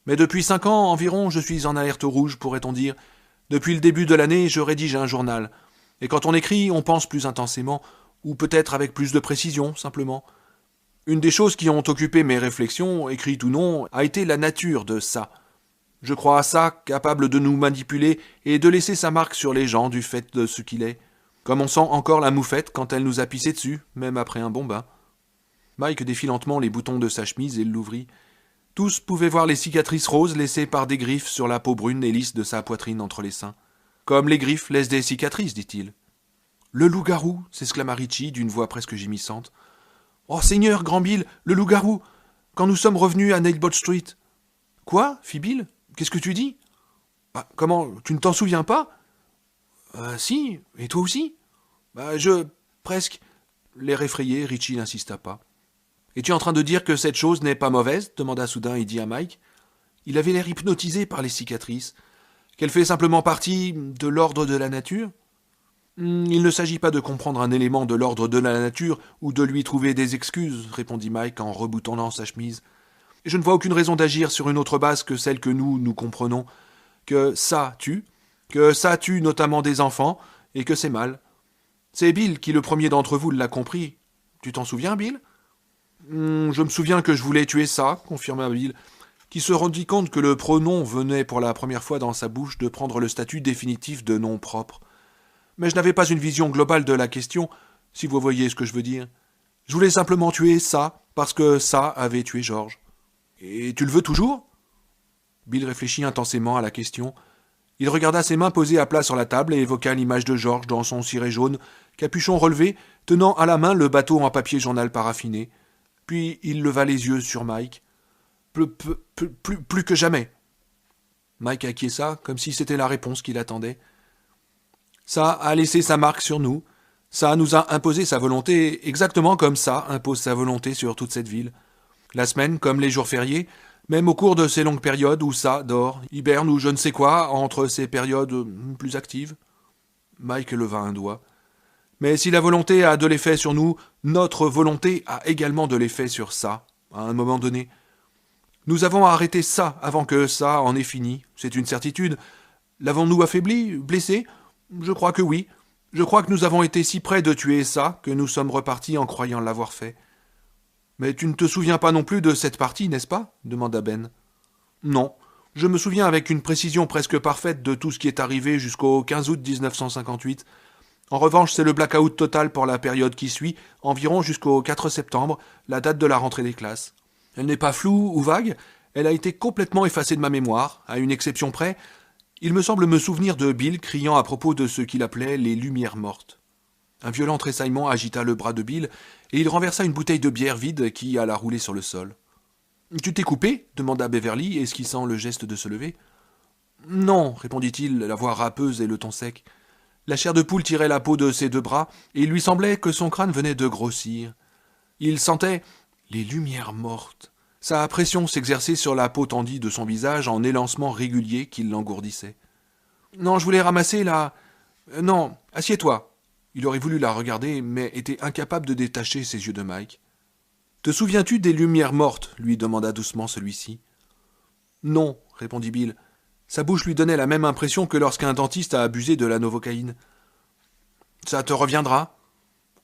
Mais depuis 5 ans environ, je suis en alerte rouge, pourrait-on dire. Depuis le début de l'année, je rédige un journal. Et quand on écrit, on pense plus intensément, ou peut-être avec plus de précision, simplement. Une des choses qui ont occupé mes réflexions, écrites ou non, a été la nature de ça. Je crois à ça capable de nous manipuler et de laisser sa marque sur les gens du fait de ce qu'il est. Comme on sent encore la moufette quand elle nous a pissé dessus, même après un bon bain. Mike défit lentement les boutons de sa chemise et l'ouvrit. Tous pouvaient voir les cicatrices roses laissées par des griffes sur la peau brune et lisse de sa poitrine entre les seins. Comme les griffes laissent des cicatrices, dit-il. Le loup-garou, s'exclama Richie d'une voix presque gémissante. Oh Seigneur, grand Bill, le loup-garou, quand nous sommes revenus à Nailbot Street. Quoi? Fit Bill. Qu'est-ce que tu dis? Ah, comment? Tu ne t'en souviens pas? Si, et toi aussi? Presque. L'air effrayé, Richie n'insista pas. Es-tu en train de dire que cette chose n'est pas mauvaise? Demanda soudain Eddie à Mike. Il avait l'air hypnotisé par les cicatrices. Qu'elle fait simplement partie de l'ordre de la nature? Il ne s'agit pas de comprendre un élément de l'ordre de la nature ou de lui trouver des excuses, répondit Mike en reboutonnant sa chemise. Je ne vois aucune raison d'agir sur une autre base que celle que nous comprenons. Que ça tue notamment des enfants, et que c'est mal. C'est Bill qui, le premier d'entre vous, l'a compris. Tu t'en souviens, Bill? Je me souviens que je voulais tuer ça, confirma Bill, qui se rendit compte que le pronom venait pour la première fois dans sa bouche de prendre le statut définitif de nom propre. Mais je n'avais pas une vision globale de la question, si vous voyez ce que je veux dire. Je voulais simplement tuer ça, parce que ça avait tué George. Et tu le veux toujours? Bill réfléchit intensément à la question. Il regarda ses mains posées à plat sur la table et évoqua l'image de George dans son ciré jaune, capuchon relevé, tenant à la main le bateau en papier journal paraffiné. Puis il leva les yeux sur Mike. Plus que jamais. Mike acquiesça, comme si c'était la réponse qu'il attendait. Ça a laissé sa marque sur nous. Ça nous a imposé sa volonté, exactement comme ça impose sa volonté sur toute cette ville. La semaine, comme les jours fériés, même au cours de ces longues périodes où ça dort, hiberne ou je ne sais quoi, entre ces périodes plus actives. Mike leva un doigt. Mais si la volonté a de l'effet sur nous, notre volonté a également de l'effet sur ça, à un moment donné. Nous avons arrêté ça avant que ça en ait fini, c'est une certitude. L'avons-nous affaibli, blessé? Je crois que oui. Je crois que nous avons été si près de tuer ça que nous sommes repartis en croyant l'avoir fait. Mais tu ne te souviens pas non plus de cette partie, n'est-ce pas? Demanda Ben. Non. Je me souviens avec une précision presque parfaite de tout ce qui est arrivé jusqu'au 15 août 1958. En revanche, c'est le blackout total pour la période qui suit, environ jusqu'au 4 septembre, la date de la rentrée des classes. Elle n'est pas floue ou vague, elle a été complètement effacée de ma mémoire, à une exception près. Il me semble me souvenir de Bill criant à propos de ce qu'il appelait les lumières mortes. Un violent tressaillement agita le bras de Bill, et il renversa une bouteille de bière vide qui alla rouler sur le sol. « Tu t'es coupé » demanda Beverly, esquissant le geste de se lever. « Non, répondit-il, la voix râpeuse et le ton sec. La chair de poule tirait la peau de ses 2 bras, et il lui semblait que son crâne venait de grossir. Il sentait les lumières mortes. Sa pression s'exerçait sur la peau tendue de son visage en élancements réguliers qui l'engourdissaient. « Non, je voulais ramasser la... Non, assieds-toi. » Il aurait voulu la regarder, mais était incapable de détacher ses yeux de Mike. « Te souviens-tu des lumières mortes » lui demanda doucement celui-ci. « Non, répondit Bill. Sa bouche lui donnait la même impression que lorsqu'un dentiste a abusé de la novocaïne. « Ça te reviendra »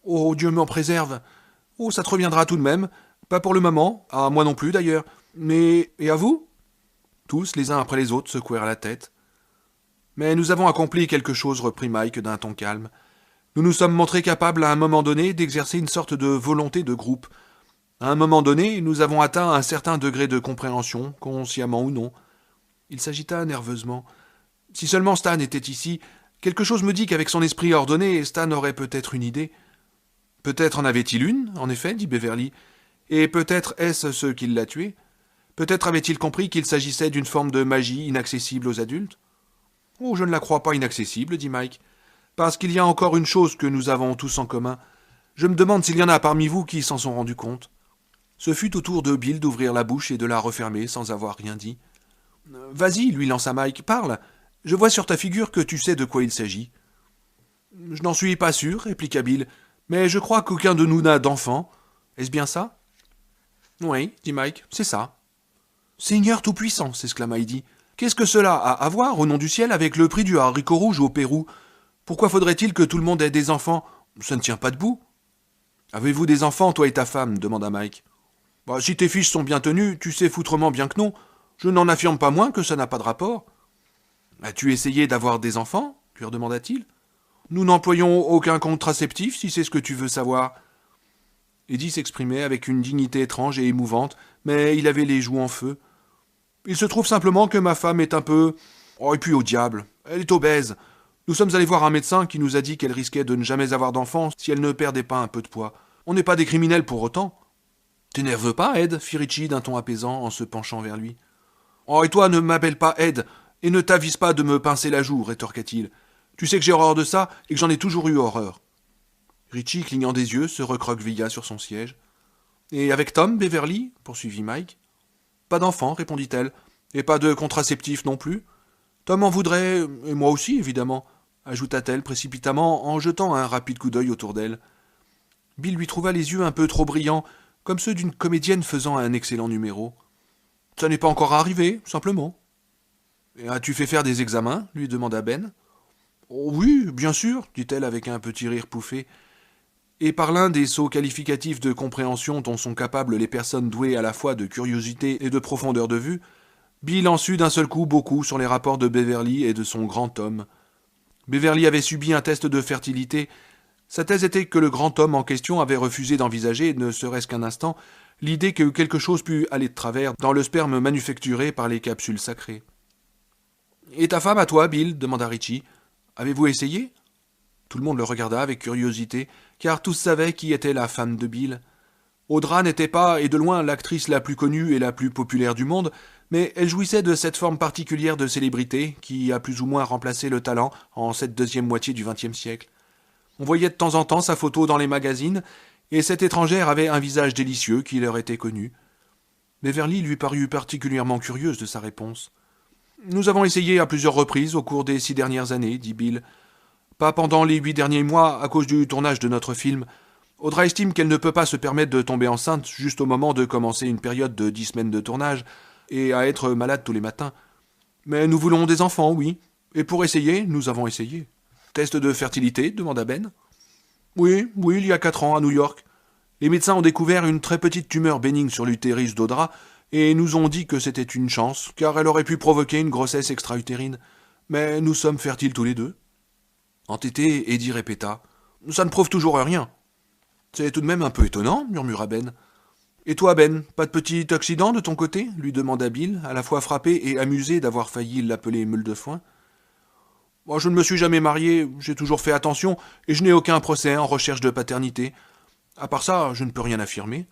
Oh, Dieu m'en préserve. Oh, ça te reviendra tout de même. Pas pour le moment, à moi non plus d'ailleurs. Mais. Et à vous? Tous, les uns après les autres, secouèrent la tête. Mais nous avons accompli quelque chose, reprit Mike d'un ton calme. Nous nous sommes montrés capables à un moment donné d'exercer une sorte de volonté de groupe. À un moment donné, nous avons atteint un certain degré de compréhension, consciemment ou non. Il s'agita nerveusement. Si seulement Stan était ici, quelque chose me dit qu'avec son esprit ordonné, Stan aurait peut-être une idée. Peut-être en avait-il une, en effet, dit Beverly, et peut-être est-ce ce qui l'a tué. Peut-être avait-il compris qu'il s'agissait d'une forme de magie inaccessible aux adultes. Oh, je ne la crois pas inaccessible, dit Mike, parce qu'il y a encore une chose que nous avons tous en commun. Je me demande s'il y en a parmi vous qui s'en sont rendus compte. Ce fut au tour de Bill d'ouvrir la bouche et de la refermer sans avoir rien dit. Vas-y, lui lança Mike, parle. Je vois sur ta figure que tu sais de quoi il s'agit. Je n'en suis pas sûr, répliqua Bill, mais je crois qu'aucun de nous n'a d'enfant. Est-ce bien ça? Oui, dit Mike, c'est ça. Seigneur Tout-Puissant, s'exclama Heidi. Qu'est-ce que cela a à voir, au nom du ciel, avec le prix du haricot rouge au Pérou? Pourquoi faudrait-il que tout le monde ait des enfants? Ça ne tient pas debout. Avez-vous des enfants, toi et ta femme? Demanda Mike. Bah, si tes fiches sont bien tenues, tu sais foutrement bien que non. Je n'en affirme pas moins que ça n'a pas de rapport. As-tu essayé d'avoir des enfants? Lui redemanda-t-il. Nous n'employons aucun contraceptif, si c'est ce que tu veux savoir. Eddie s'exprimait avec une dignité étrange et émouvante, mais il avait les joues en feu. Il se trouve simplement que ma femme est un peu... Oh, et puis au diable, elle est obèse. Nous sommes allés voir un médecin qui nous a dit qu'elle risquait de ne jamais avoir d'enfants si elle ne perdait pas un peu de poids. On n'est pas des criminels pour autant. T'énerve pas, Ed, fit Richie d'un ton apaisant en se penchant vers lui. Oh, et toi, ne m'appelle pas Ed, et ne t'avise pas de me pincer la joue, rétorqua-t-il. Tu sais que j'ai horreur de ça et que j'en ai toujours eu horreur. Richie, clignant des yeux, se recroquevilla sur son siège. Et avec Tom, Beverly poursuivit Mike. Pas d'enfant, répondit-elle, et pas de contraceptif non plus. Tom en voudrait, et moi aussi, évidemment, ajouta-t-elle précipitamment en jetant un rapide coup d'œil autour d'elle. Bill lui trouva les yeux un peu trop brillants, comme ceux d'une comédienne faisant un excellent numéro. Ça n'est pas encore arrivé, simplement. Et as-tu fait faire des examens lui demanda Ben. Oh oui, bien sûr, dit-elle avec un petit rire pouffé. Et par l'un des sauts qualificatifs de compréhension dont sont capables les personnes douées à la fois de curiosité et de profondeur de vue, Bill en sut d'un seul coup beaucoup sur les rapports de Beverly et de son grand homme. Beverly avait subi un test de fertilité. Sa thèse était que le grand homme en question avait refusé d'envisager, ne serait-ce qu'un instant, l'idée que quelque chose pût aller de travers dans le sperme manufacturé par les capsules sacrées. Et ta femme à toi, Bill demanda Richie. Avez-vous essayé? Tout le monde le regarda avec curiosité, car tous savaient qui était la femme de Bill. Audra n'était pas, et de loin, l'actrice la plus connue et la plus populaire du monde, mais elle jouissait de cette forme particulière de célébrité qui a plus ou moins remplacé le talent en cette deuxième moitié du XXe siècle. On voyait de temps en temps sa photo dans les magazines, et cette étrangère avait un visage délicieux qui leur était connu. Beverly lui parut particulièrement curieuse de sa réponse. Nous avons essayé à plusieurs reprises au cours des 6 dernières années, dit Bill. Pas pendant les 8 derniers mois à cause du tournage de notre film. Audra estime qu'elle ne peut pas se permettre de tomber enceinte juste au moment de commencer une période de 10 semaines de tournage et à être malade tous les matins. Mais nous voulons des enfants, oui. Et pour essayer, nous avons essayé. Test de fertilité demanda Ben. Oui, il y a 4 ans, à New York. Les médecins ont découvert une très petite tumeur bénigne sur l'utérus d'Audra et nous ont dit que c'était une chance, car elle aurait pu provoquer une grossesse extra-utérine. Mais nous sommes fertiles tous les deux. Entêté, Eddie répéta. Ça ne prouve toujours rien. C'est tout de même un peu étonnant, murmura Ben. Et toi, Ben, pas de petit accident de ton côté lui demanda Bill, à la fois frappé et amusé d'avoir failli l'appeler meule de foin. Moi, je ne me suis jamais marié, j'ai toujours fait attention, et je n'ai aucun procès en recherche de paternité. À part ça, je ne peux rien affirmer.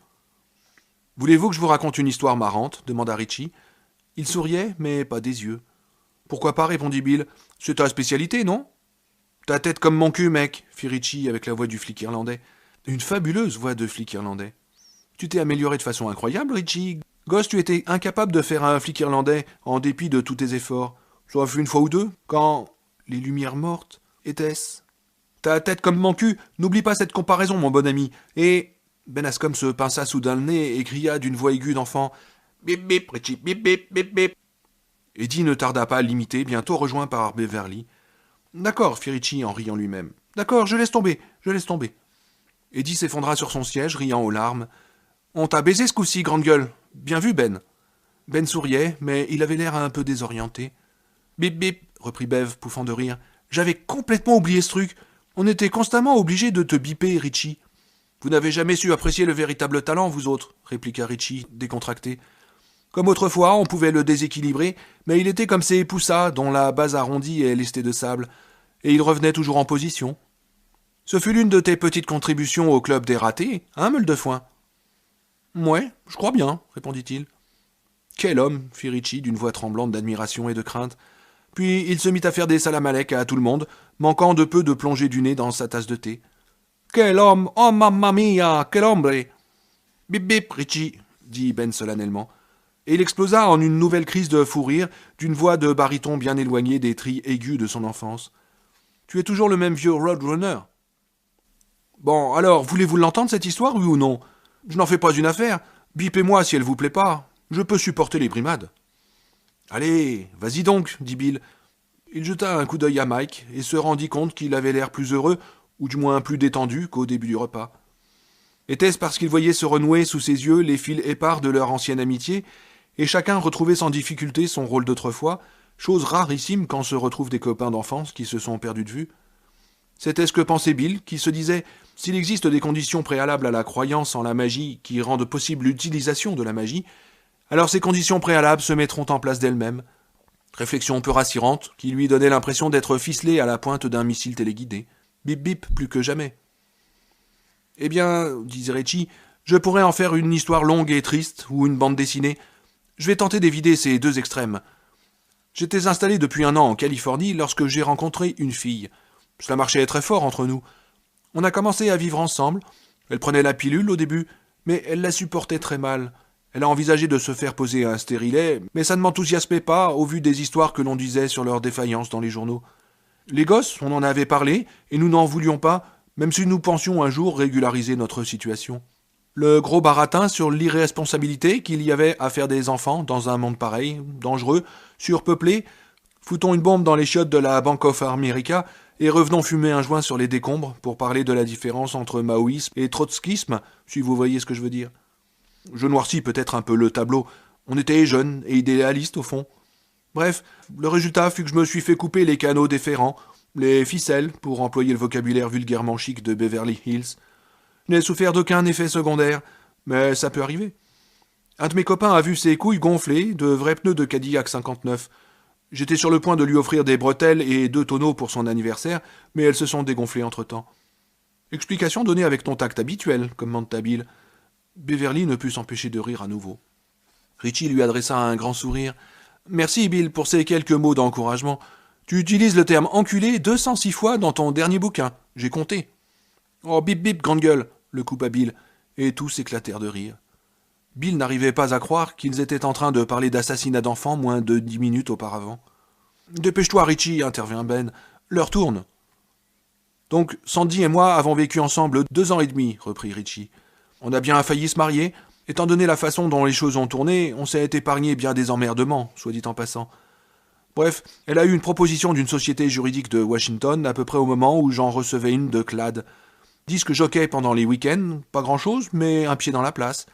Voulez-vous que je vous raconte une histoire marrante demanda Richie. Il souriait, mais pas des yeux. Pourquoi pas, répondit Bill. C'est ta spécialité, non? Ta tête comme mon cul, mec, fit Richie avec la voix du flic irlandais. Une fabuleuse voix de flic irlandais. Tu t'es amélioré de façon incroyable, Richie. Gosse, tu étais incapable de faire un flic irlandais en dépit de tous tes efforts. Sauf une fois ou deux, quand les lumières mortes étaient-ce. Ta tête comme mon cul, n'oublie pas cette comparaison, mon bon ami. Et Ben Ascombe se pinça soudain le nez et cria d'une voix aiguë d'enfant. Bip bip, Richie, bip bip, bip bip. Eddie ne tarda pas à l'imiter, bientôt rejoint par Beverly. D'accord, fit Richie en riant lui-même. D'accord, je laisse tomber. Eddie s'effondra sur son siège, riant aux larmes. On t'a baisé ce coup-ci, grande gueule. Bien vu, Ben. Ben souriait, mais il avait l'air un peu désorienté. Bip bip, reprit Bev, pouffant de rire. J'avais complètement oublié ce truc. On était constamment obligés de te biper, Richie. Vous n'avez jamais su apprécier le véritable talent, vous autres, répliqua Richie, décontracté. Comme autrefois, on pouvait le déséquilibrer, mais il était comme ces poussas dont la base arrondie est lestée de sable, et il revenait toujours en position. Ce fut l'une de tes petites contributions au club des ratés, hein, meule de foin? Ouais, je crois bien, répondit-il. Quel homme, fit Richie d'une voix tremblante d'admiration et de crainte. Puis il se mit à faire des salamalecs à tout le monde, manquant de peu de plonger du nez dans sa tasse de thé. Quel homme! Oh mamma mia! Quel hombre! Bip bip, Richie, dit Ben solennellement. Et il explosa en une nouvelle crise de fou rire, d'une voix de baryton bien éloignée des trilles aigus de son enfance. Tu es toujours le même vieux Roadrunner. Bon, alors, voulez-vous l'entendre, cette histoire, oui ou non? Je n'en fais pas une affaire. Bipez-moi si elle vous plaît pas. Je peux supporter les brimades. Allez, vas-y donc, dit Bill. Il jeta un coup d'œil à Mike et se rendit compte qu'il avait l'air plus heureux, ou du moins plus détendu qu'au début du repas. Était-ce parce qu'il voyait se renouer sous ses yeux les fils épars de leur ancienne amitié, et chacun retrouvait sans difficulté son rôle d'autrefois, chose rarissime quand se retrouvent des copains d'enfance qui se sont perdus de vue? C'était ce que pensait Bill, qui se disait « S'il existe des conditions préalables à la croyance en la magie qui rendent possible l'utilisation de la magie, alors ces conditions préalables se mettront en place d'elles-mêmes. » Réflexion peu rassurante, qui lui donnait l'impression d'être ficelé à la pointe d'un missile téléguidé. Bip bip, plus que jamais. « Eh bien, disait Richie, je pourrais en faire une histoire longue et triste, ou une bande dessinée. Je vais tenter d'éviter ces deux extrêmes. J'étais installé depuis 1 an en Californie lorsque j'ai rencontré une fille. Cela marchait très fort entre nous. On a commencé à vivre ensemble. Elle prenait la pilule au début, mais elle la supportait très mal. Elle a envisagé de se faire poser un stérilet, mais ça ne m'enthousiasmait pas au vu des histoires que l'on disait sur leur défaillance dans les journaux. Les gosses, on en avait parlé, et nous n'en voulions pas, même si nous pensions un jour régulariser notre situation. Le gros baratin sur l'irresponsabilité qu'il y avait à faire des enfants dans un monde pareil, dangereux, surpeuplé. Foutons une bombe dans les chiottes de la Bank of America et revenons fumer un joint sur les décombres pour parler de la différence entre maoïsme et trotskisme, si vous voyez ce que je veux dire. Je noircis peut-être un peu le tableau. On était jeunes et idéalistes au fond. Bref, le résultat fut que je me suis fait couper les canaux déférents, les ficelles, pour employer le vocabulaire vulgairement chic de Beverly Hills. Je n'ai souffert d'aucun effet secondaire, mais ça peut arriver. Un de mes copains a vu ses couilles gonflées, de vrais pneus de Cadillac 59. J'étais sur le point de lui offrir des bretelles et 2 tonneaux pour son anniversaire, mais elles se sont dégonflées entre-temps. Explication donnée avec ton tact habituel, commanda Bill. Beverly ne put s'empêcher de rire à nouveau. Richie lui adressa un grand sourire. « Merci, Bill, pour ces quelques mots d'encouragement. Tu utilises le terme « enculé » 206 fois dans ton dernier bouquin. J'ai compté. »« Oh, bip bip, grande gueule !» le coupa Bill, et tous éclatèrent de rire. Bill n'arrivait pas à croire qu'ils étaient en train de parler d'assassinat d'enfants moins de 10 minutes auparavant. « Dépêche-toi, Richie, intervint Ben. L'heure tourne. »« Donc, Sandy et moi avons vécu ensemble 2 ans et demi, reprit Richie. On a bien failli se marier. Étant donné la façon dont les choses ont tourné, on s'est épargné bien des emmerdements, soit dit en passant. Bref, elle a eu une proposition d'une société juridique de Washington à peu près au moment où j'en recevais une de Clad. Disque jockey pendant les week-ends, pas grand-chose, mais un pied dans la place.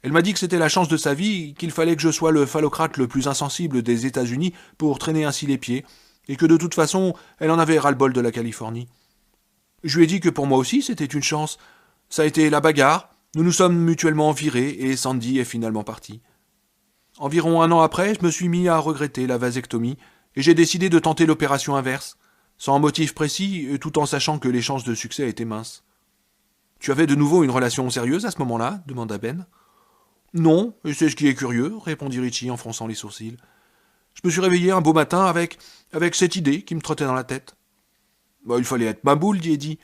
Elle m'a dit que c'était la chance de sa vie, qu'il fallait que je sois le phallocrate le plus insensible des États-Unis pour traîner ainsi les pieds, et que de toute façon, elle en avait ras-le-bol de la Californie. Je lui ai dit que pour moi aussi, c'était une chance. Ça a été la bagarre, nous nous sommes mutuellement virés, et Sandy est finalement partie. Environ 1 an après, je me suis mis à regretter la vasectomie, et j'ai décidé de tenter l'opération inverse, sans motif précis, et tout en sachant que les chances de succès étaient minces. « Tu avais de nouveau une relation sérieuse à ce moment-là » demanda Ben. « Non, et c'est ce qui est curieux, » répondit Richie en fronçant les sourcils. « Je me suis réveillé un beau matin avec cette idée qui me trottait dans la tête. »« Il fallait être ma boule, dit Eddie.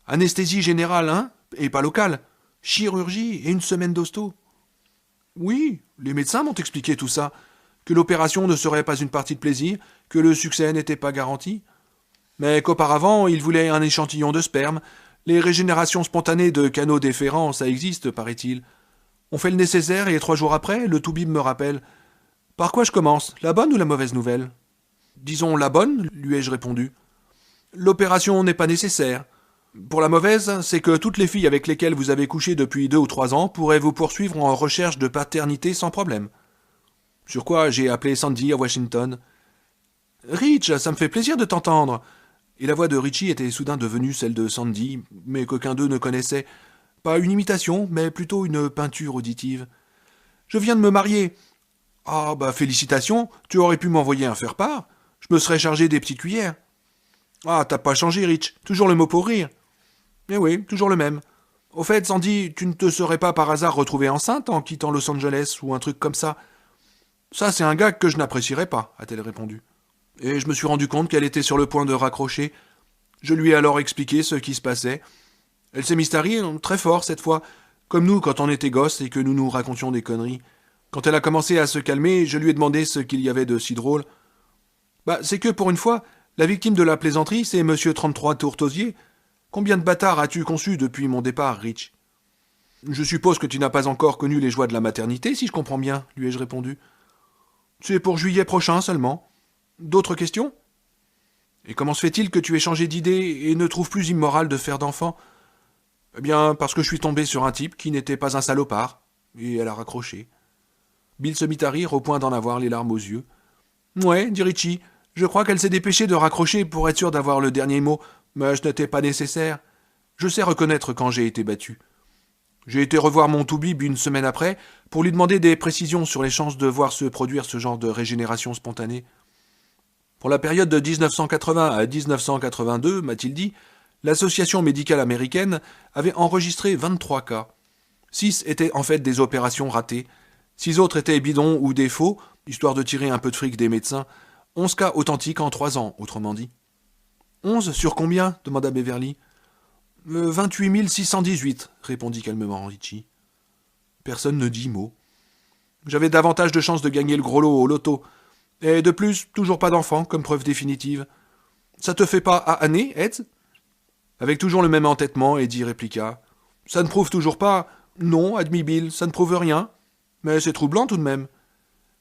Anesthésie générale, hein, et pas locale. Chirurgie et 1 semaine d'hosto. » Oui, les médecins m'ont expliqué tout ça, que l'opération ne serait pas une partie de plaisir, que le succès n'était pas garanti. Mais qu'auparavant, ils voulaient un échantillon de sperme. Les régénérations spontanées de canaux déférents, ça existe, paraît-il. On fait le nécessaire et 3 jours après, le toubib me rappelle. « Par quoi je commence, la bonne ou la mauvaise nouvelle ?»« Disons la bonne, lui ai-je répondu. L'opération n'est pas nécessaire. Pour la mauvaise, c'est que toutes les filles avec lesquelles vous avez couché depuis 2 ou 3 ans pourraient vous poursuivre en recherche de paternité sans problème. Sur quoi j'ai appelé Sandy à Washington. Rich, ça me fait plaisir de t'entendre. Et la voix de Richie était soudain devenue celle de Sandy, mais qu'aucun d'eux ne connaissait. Pas une imitation, mais plutôt une peinture auditive. Je viens de me marier. Ah, bah félicitations, tu aurais pu m'envoyer un faire-part. Je me serais chargé des petites cuillères. Ah, t'as pas changé, Rich. Toujours le mot pour rire. Eh oui, toujours le même. Au fait, Sandy, tu ne te serais pas par hasard retrouvée enceinte en quittant Los Angeles ou un truc comme ça? Ça, c'est un gag que je n'apprécierais pas, a-t-elle répondu. Et je me suis rendu compte qu'elle était sur le point de raccrocher. Je lui ai alors expliqué ce qui se passait. Elle s'est mise à rire, très fort cette fois, comme nous quand on était gosses et que nous nous racontions des conneries. Quand elle a commencé à se calmer, je lui ai demandé ce qu'il y avait de si drôle. Bah, c'est que pour une fois, la victime de la plaisanterie, c'est Monsieur 33 Tourtosier. Combien de bâtards as-tu conçu depuis mon départ, Rich? Je suppose que tu n'as pas encore connu les joies de la maternité, si je comprends bien, lui ai-je répondu. C'est pour juillet prochain seulement. D'autres questions? Et comment se fait-il que tu aies changé d'idée et ne trouves plus immoral de faire d'enfants? Eh bien, parce que je suis tombé sur un type qui n'était pas un salopard. Et elle a raccroché. Bill se mit à rire au point d'en avoir les larmes aux yeux. Ouais, dit Richie, je crois qu'elle s'est dépêchée de raccrocher pour être sûre d'avoir le dernier mot, mais je n'étais pas nécessaire. Je sais reconnaître quand j'ai été battu. J'ai été revoir mon toubib une semaine après pour lui demander des précisions sur les chances de voir se produire ce genre de régénération spontanée. Pour la période de 1980 à 1982, m'a-t-il dit, l'Association médicale américaine avait enregistré 23 cas. 6 étaient en fait des opérations ratées. 6 autres étaient bidons ou des faux, histoire de tirer un peu de fric des médecins. 11 cas authentiques en 3 ans, autrement dit. 11 sur combien demanda Beverly. 28 618, répondit calmement Richie. Personne ne dit mot. J'avais davantage de chances de gagner le gros lot au loto. Et de plus, toujours pas d'enfant, comme preuve définitive. Ça te fait pas à année, Ed? Avec toujours le même entêtement, Eddie répliqua. Ça ne prouve toujours pas. Non, admit Bill, ça ne prouve rien. Mais c'est troublant tout de même.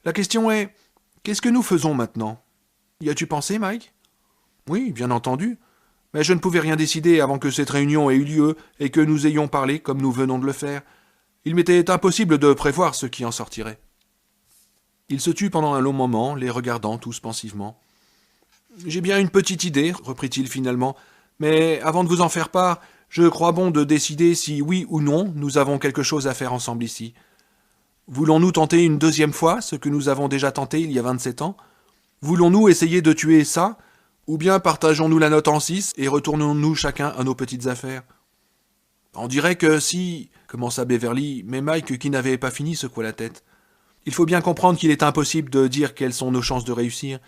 La question est, qu'est-ce que nous faisons maintenant? Y as-tu pensé, Mike? Oui, bien entendu. Mais je ne pouvais rien décider avant que cette réunion ait eu lieu et que nous ayons parlé comme nous venons de le faire. Il m'était impossible de prévoir ce qui en sortirait. Il se tut pendant un long moment, les regardant tous pensivement. J'ai bien une petite idée, reprit-il finalement, mais avant de vous en faire part, je crois bon de décider si oui ou non nous avons quelque chose à faire ensemble ici. Voulons-nous tenter une deuxième fois ce que nous avons déjà tenté il y a 27 ans? Voulons-nous essayer de tuer ça? Ou bien partageons-nous la note en 6 et retournons-nous chacun à nos petites affaires? On dirait que si, commença Beverly, mais Mike, qui n'avait pas fini, secoua la tête. Il faut bien comprendre qu'il est impossible de dire quelles sont nos chances de réussir.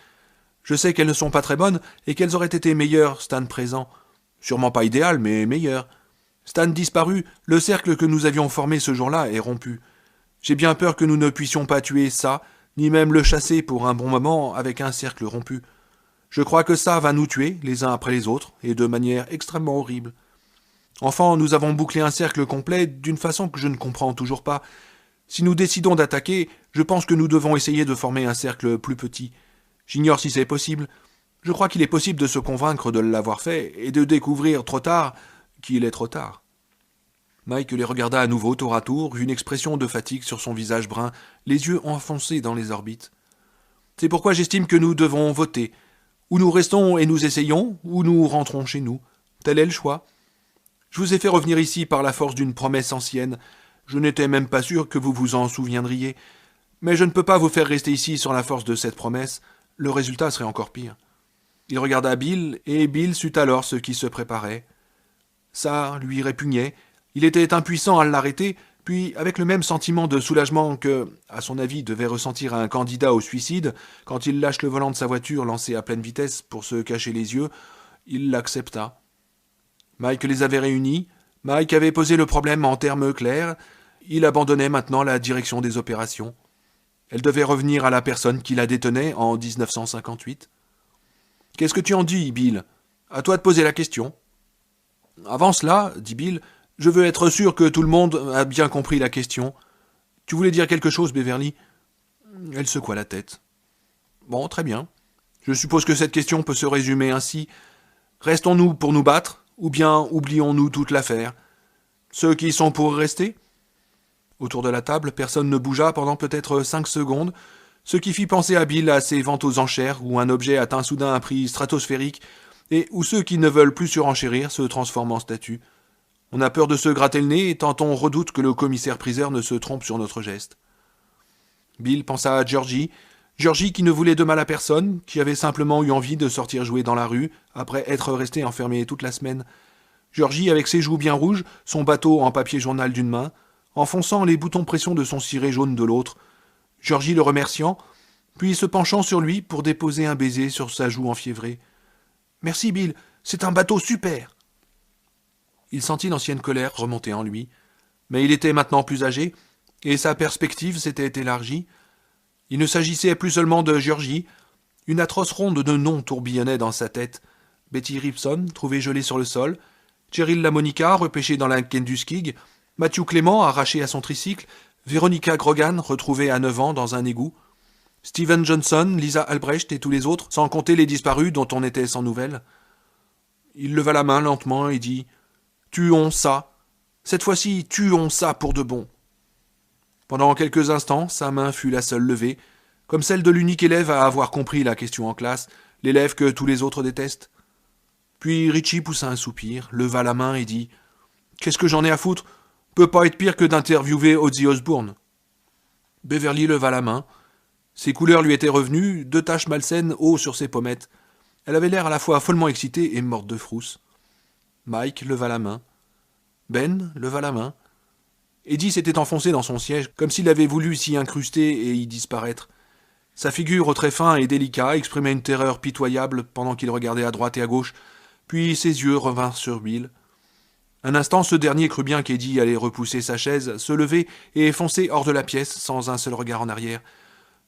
Je sais qu'elles ne sont pas très bonnes et qu'elles auraient été meilleures, Stan présent. Sûrement pas idéal, mais meilleures. Stan disparu, le cercle que nous avions formé ce jour-là est rompu. J'ai bien peur que nous ne puissions pas tuer ça, ni même le chasser pour un bon moment avec un cercle rompu. Je crois que ça va nous tuer, les uns après les autres, et de manière extrêmement horrible. Enfin, nous avons bouclé un cercle complet d'une façon que je ne comprends toujours pas. Si nous décidons d'attaquer, je pense que nous devons essayer de former un cercle plus petit. J'ignore si c'est possible. Je crois qu'il est possible de se convaincre de l'avoir fait et de découvrir trop tard qu'il est trop tard. Mike les regarda à nouveau tour à tour, une expression de fatigue sur son visage brun, les yeux enfoncés dans les orbites. C'est pourquoi j'estime que nous devons voter. Ou nous restons et nous essayons, ou nous rentrons chez nous. Tel est le choix. Je vous ai fait revenir ici par la force d'une promesse ancienne. Je n'étais même pas sûr que vous vous en souviendriez. Mais je ne peux pas vous faire rester ici sur la force de cette promesse. Le résultat serait encore pire. Il regarda Bill, et Bill sut alors ce qui se préparait. Ça lui répugnait. Il était impuissant à l'arrêter, puis, avec le même sentiment de soulagement que, à son avis, devait ressentir un candidat au suicide, quand il lâche le volant de sa voiture lancée à pleine vitesse pour se cacher les yeux, il l'accepta. Mike les avait réunis, Mike avait posé le problème en termes clairs, il abandonnait maintenant la direction des opérations. Elle devait revenir à la personne qui la détenait en 1958. « Qu'est-ce que tu en dis, Bill? À toi de poser la question. »« Avant cela, dit Bill, je veux être sûr que tout le monde a bien compris la question. Tu voulais dire quelque chose, Beverly ?» Elle secoua la tête. « Bon, très bien. Je suppose que cette question peut se résumer ainsi. Restons-nous pour nous battre, Ou bien oublions-nous toute l'affaire? Ceux qui sont pour rester ?» Autour de la table, personne ne bougea pendant peut-être 5 secondes, ce qui fit penser à Bill à ces ventes aux enchères où un objet atteint soudain un prix stratosphérique et où ceux qui ne veulent plus surenchérir se transforment en statue. On a peur de se gratter le nez tant on redoute que le commissaire-priseur ne se trompe sur notre geste. Bill pensa à Georgie qui ne voulait de mal à personne, qui avait simplement eu envie de sortir jouer dans la rue après être resté enfermé toute la semaine. Georgie avec ses joues bien rouges, son bateau en papier journal d'une main, enfonçant les boutons pression de son ciré jaune de l'autre. Georgie le remerciant, puis se penchant sur lui pour déposer un baiser sur sa joue enfiévrée. « Merci Bill, c'est un bateau super !» Il sentit l'ancienne colère remonter en lui, mais il était maintenant plus âgé, et sa perspective s'était élargie. Il ne s'agissait plus seulement de Georgie. Une atroce ronde de noms tourbillonnait dans sa tête. Betty Ripson, trouvée gelée sur le sol, Cheryl Lamonica, repêchée dans la Kentuskig, Matthew Clément, arraché à son tricycle, Véronica Grogan, retrouvée à 9 ans dans un égout, Steven Johnson, Lisa Albrecht et tous les autres, sans compter les disparus dont on était sans nouvelles. Il leva la main lentement et dit « Tuons ça. Cette fois-ci, tuons ça pour de bon. » Pendant quelques instants, sa main fut la seule levée, comme celle de l'unique élève à avoir compris la question en classe, l'élève que tous les autres détestent. Puis Richie poussa un soupir, leva la main et dit « Qu'est-ce que j'en ai à foutre? Peut pas être pire que d'interviewer Ozzy Osbourne. » Beverly leva la main. Ses couleurs lui étaient revenues, 2 taches malsaines haut sur ses pommettes. Elle avait l'air à la fois follement excitée et morte de frousse. Mike leva la main. Ben leva la main. Eddie s'était enfoncé dans son siège, comme s'il avait voulu s'y incruster et y disparaître. Sa figure au trait fin et délicat exprimait une terreur pitoyable pendant qu'il regardait à droite et à gauche, puis ses yeux revinrent sur Bill. Un instant, ce dernier crut bien qu'Eddie allait repousser sa chaise, se lever et foncer hors de la pièce sans un seul regard en arrière.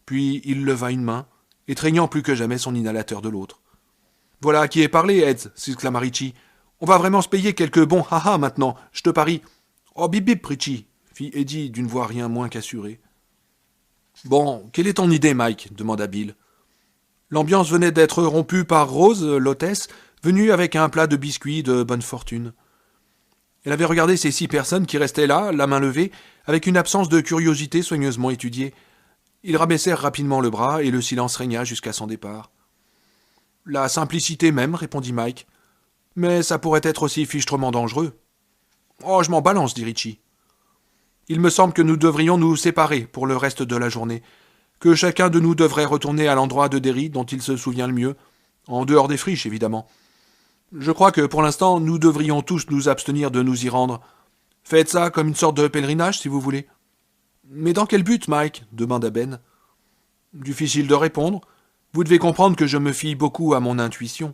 Puis il leva une main, étreignant plus que jamais son inhalateur de l'autre. « Voilà qui est parlé, Eds !» s'exclama Richie. « On va vraiment se payer quelques bons ha-ha maintenant, je te parie. »« Oh bip bip, Richie !» fit Eddie d'une voix rien moins qu'assurée. « Bon, quelle est ton idée, Mike ?» demanda Bill. L'ambiance venait d'être rompue par Rose, l'hôtesse, venue avec un plat de biscuits de bonne fortune. Elle avait regardé ces 6 personnes qui restaient là, la main levée, avec une absence de curiosité soigneusement étudiée. Ils rabaissèrent rapidement le bras et le silence régna jusqu'à son départ. « La simplicité même, répondit Mike. Mais ça pourrait être aussi fichtrement dangereux. »« Oh, je m'en balance, dit Richie. Il me semble que nous devrions nous séparer pour le reste de la journée, que chacun de nous devrait retourner à l'endroit de Derry dont il se souvient le mieux, en dehors des friches, évidemment. Je crois que, pour l'instant, nous devrions tous nous abstenir de nous y rendre. Faites ça comme une sorte de pèlerinage, si vous voulez. »« Mais dans quel but, Mike ?» demanda Ben. « Difficile de répondre. Vous devez comprendre que je me fie beaucoup à mon intuition. »«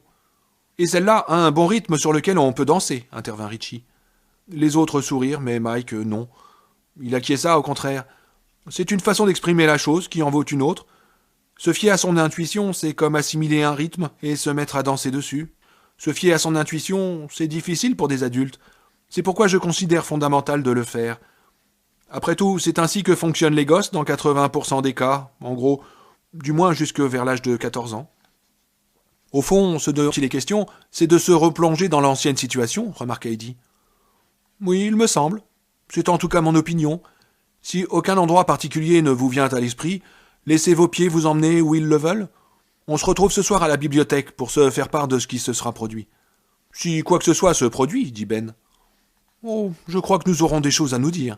Et celle-là a un bon rythme sur lequel on peut danser, » intervint Richie. Les autres sourirent, mais Mike, non. Il acquiesça au contraire. C'est une façon d'exprimer la chose qui en vaut une autre. Se fier à son intuition, c'est comme assimiler un rythme et se mettre à danser dessus. Se fier à son intuition, c'est difficile pour des adultes. C'est pourquoi je considère fondamental de le faire. Après tout, c'est ainsi que fonctionnent les gosses dans 80% des cas, en gros, du moins jusque vers l'âge de 14 ans. Au fond, ce dont il est question, c'est de se replonger dans l'ancienne situation, remarqua Eddie. Oui, il me semble. C'est en tout cas mon opinion. Si aucun endroit particulier ne vous vient à l'esprit, laissez vos pieds vous emmener où ils le veulent. On se retrouve ce soir à la bibliothèque pour se faire part de ce qui se sera produit. Si quoi que ce soit se produit, dit Ben. Oh, je crois que nous aurons des choses à nous dire.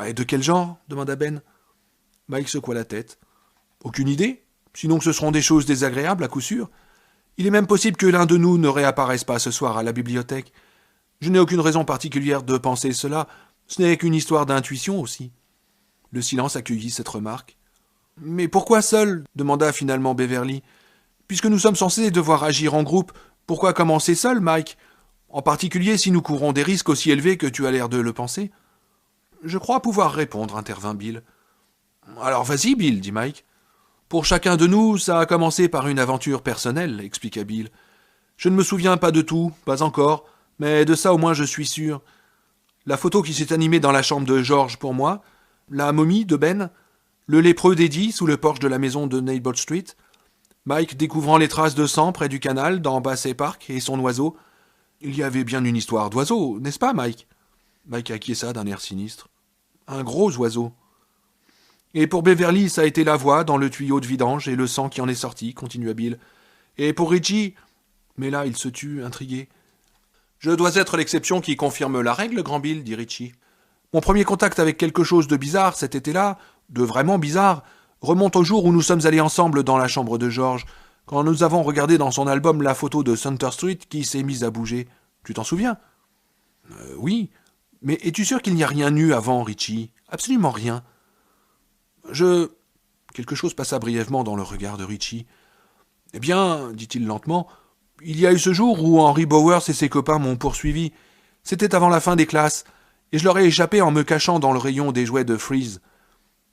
Et de quel genre demanda Ben. Mike secoua la tête. Aucune idée. Sinon ce seront des choses désagréables à coup sûr. Il est même possible que l'un de nous ne réapparaisse pas ce soir à la bibliothèque. Je n'ai aucune raison particulière de penser cela, ce n'est qu'une histoire d'intuition aussi. Le silence accueillit cette remarque. « Mais pourquoi seul ?» demanda finalement Beverly. « Puisque nous sommes censés devoir agir en groupe, pourquoi commencer seul, Mike? En particulier si nous courons des risques aussi élevés que tu as l'air de le penser. »« Je crois pouvoir répondre, » intervint Bill. « Alors vas-y, Bill, dit Mike. »« Pour chacun de nous, ça a commencé par une aventure personnelle, » expliqua Bill. « Je ne me souviens pas de tout, pas encore. Mais de ça au moins je suis sûr. La photo qui s'est animée dans la chambre de George pour moi, la momie de Ben, le lépreux d'Eddie sous le porche de la maison de Neighbor Street, Mike découvrant les traces de sang près du canal dans Bassett Park et son oiseau, Il y avait bien une histoire d'oiseau, n'est-ce pas, Mike? Mike acquiesça d'un air sinistre. Un gros oiseau. Et pour Beverly, ça a été la voix dans le tuyau de vidange et le sang qui en est sorti, continua Bill. Et pour Richie... Mais là, il se tut, intrigué. Je dois être l'exception qui confirme la règle, grand Bill, dit Richie. Mon premier contact avec quelque chose de bizarre cet été-là, de vraiment bizarre, remonte au jour où nous sommes allés ensemble dans la chambre de George, quand nous avons regardé dans son album la photo de Center Street qui s'est mise à bouger. Tu t'en souviens? Oui. Mais es-tu sûr qu'il n'y a rien eu avant, Richie? Absolument rien. Quelque chose passa brièvement dans le regard de Richie. Eh bien, dit-il lentement, il y a eu ce jour où Henry Bowers et ses copains m'ont poursuivi. C'était avant la fin des classes, et je leur ai échappé en me cachant dans le rayon des jouets de Freeze.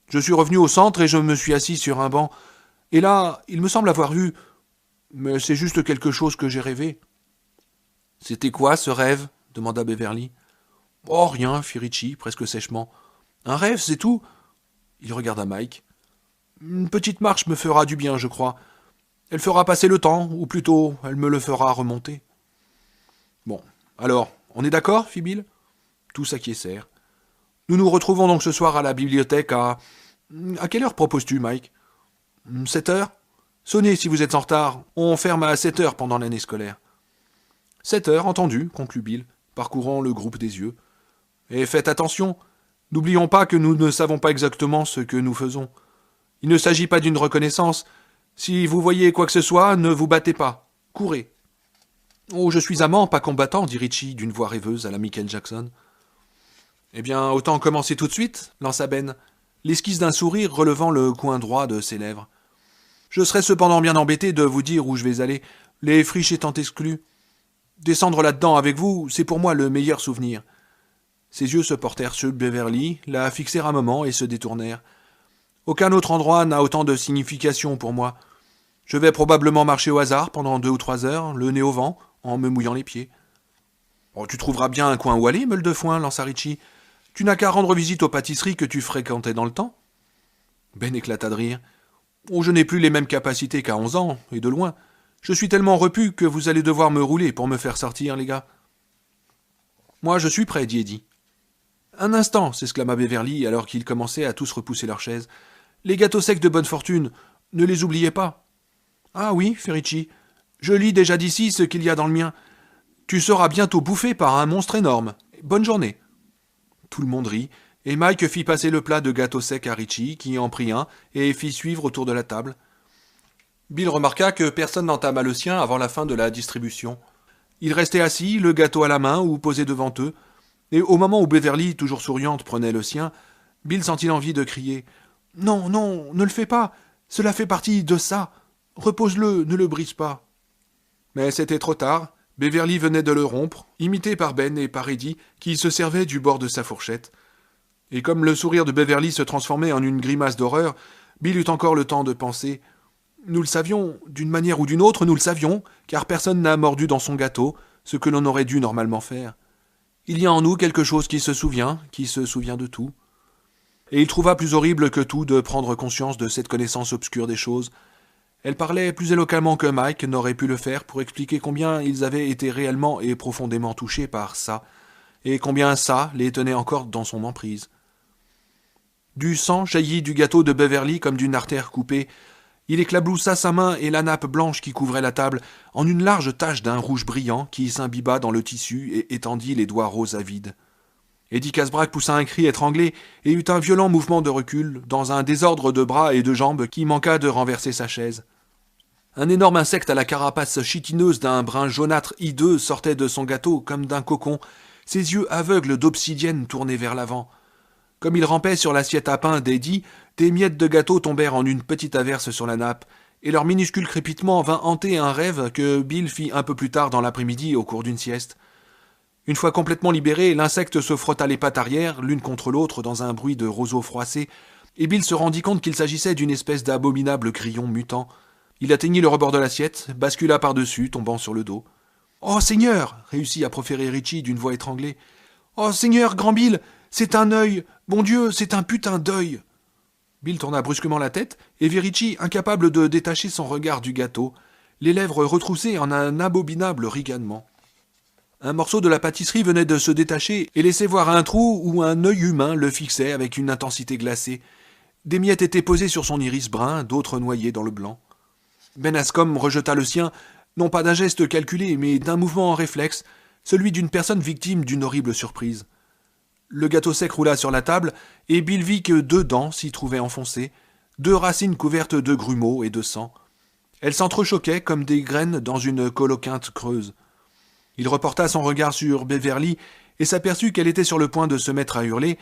Je suis revenu au centre et je me suis assis sur un banc. Et là, il me semble avoir vu... Mais c'est juste quelque chose que j'ai rêvé. C'était quoi, ce rêve? Demanda Beverly. Oh, rien, fit Richie, presque sèchement. Un rêve, c'est tout. Il regarda Mike. Une petite marche me fera du bien, je crois. Elle fera passer le temps, ou plutôt, elle me le fera remonter. Bon, alors, on est d'accord, fit Bill? Tous acquiescèrent. Nous nous retrouvons donc ce soir à la bibliothèque à... À quelle heure proposes-tu, Mike? 7 heures? Sonnez si vous êtes en retard. On ferme à 7 heures pendant l'année scolaire. 7 heures, entendu, conclut Bill, parcourant le groupe des yeux. Et faites attention, n'oublions pas que nous ne savons pas exactement ce que nous faisons. Il ne s'agit pas d'une reconnaissance. Si vous voyez quoi que ce soit, ne vous battez pas. Courez. Oh, je suis amant, pas combattant, dit Richie d'une voix rêveuse à la Michael Jackson. Eh bien, autant commencer tout de suite, lança Ben, l'esquisse d'un sourire relevant le coin droit de ses lèvres. Je serais cependant bien embêté de vous dire où je vais aller, les friches étant exclues. Descendre là-dedans avec vous, c'est pour moi le meilleur souvenir. Ses yeux se portèrent sur Beverly, la fixèrent un moment et se détournèrent. Aucun autre endroit n'a autant de signification pour moi. Je vais probablement marcher au hasard pendant 2 ou 3 heures, le nez au vent, en me mouillant les pieds. Oh, tu trouveras bien un coin où aller, meule de foin, lança Richie. Tu n'as qu'à rendre visite aux pâtisseries que tu fréquentais dans le temps. Ben éclata de rire. Oh, je n'ai plus les mêmes capacités qu'à 11 ans, et de loin. Je suis tellement repu que vous allez devoir me rouler pour me faire sortir, les gars. Moi, je suis prêt, dit Eddie. Un instant, s'exclama Beverly alors qu'ils commençaient à tous repousser leurs chaises. Les gâteaux secs de bonne fortune, ne les oubliez pas. Ah oui, fit Richie. Je lis déjà d'ici ce qu'il y a dans le mien. Tu seras bientôt bouffé par un monstre énorme. Bonne journée. Tout le monde rit, et Mike fit passer le plat de gâteaux secs à Richie, qui en prit un, et fit suivre autour de la table. Bill remarqua que personne n'entama le sien avant la fin de la distribution. Ils restaient assis, le gâteau à la main ou posé devant eux, et au moment où Beverly, toujours souriante, prenait le sien, Bill sentit l'envie de crier « Non, non, ne le fais pas, cela fait partie de ça. Repose-le, ne le brise pas. » Mais c'était trop tard. Beverly venait de le rompre, imité par Ben et par Eddie, qui se servaient du bord de sa fourchette. Et comme le sourire de Beverly se transformait en une grimace d'horreur, Bill eut encore le temps de penser « Nous le savions, d'une manière ou d'une autre, nous le savions, car personne n'a mordu dans son gâteau, ce que l'on aurait dû normalement faire. Il y a en nous quelque chose qui se souvient de tout. » Et il trouva plus horrible que tout de prendre conscience de cette connaissance obscure des choses. Elle parlait plus éloquemment que Mike n'aurait pu le faire pour expliquer combien ils avaient été réellement et profondément touchés par ça, et combien ça les tenait encore dans son emprise. Du sang jaillit du gâteau de Beverly comme d'une artère coupée. Il éclaboussa sa main et la nappe blanche qui couvrait la table en une large tache d'un rouge brillant qui s'imbiba dans le tissu et étendit les doigts roses avides. Eddie Casbrack poussa un cri étranglé et eut un violent mouvement de recul, dans un désordre de bras et de jambes qui manqua de renverser sa chaise. Un énorme insecte à la carapace chitineuse d'un brun jaunâtre hideux sortait de son gâteau comme d'un cocon, ses yeux aveugles d'obsidienne tournés vers l'avant. Comme il rampait sur l'assiette à pain d'Eddie, des miettes de gâteau tombèrent en une petite averse sur la nappe, et leur minuscule crépitement vint hanter un rêve que Bill fit un peu plus tard dans l'après-midi au cours d'une sieste. Une fois complètement libéré, l'insecte se frotta les pattes arrière, l'une contre l'autre, dans un bruit de roseaux froissés, et Bill se rendit compte qu'il s'agissait d'une espèce d'abominable grillon mutant. Il atteignit le rebord de l'assiette, bascula par-dessus, tombant sur le dos. « Oh, Seigneur !» réussit à proférer Richie d'une voix étranglée. « Oh, Seigneur, grand Bill, c'est un œil. Bon Dieu, c'est un putain d'œil. » Bill tourna brusquement la tête et vit Richie incapable de détacher son regard du gâteau, les lèvres retroussées en un abominable ricanement. Un morceau de la pâtisserie venait de se détacher et laissait voir un trou où un œil humain le fixait avec une intensité glacée. Des miettes étaient posées sur son iris brun, d'autres noyées dans le blanc. Ben Hanscom rejeta le sien, non pas d'un geste calculé, mais d'un mouvement en réflexe, celui d'une personne victime d'une horrible surprise. Le gâteau sec roula sur la table, et Bill vit que 2 dents s'y trouvaient enfoncées, 2 racines couvertes de grumeaux et de sang. Elles s'entrechoquaient comme des graines dans une coloquinte creuse. Il reporta son regard sur Beverly et s'aperçut qu'elle était sur le point de se mettre à hurler.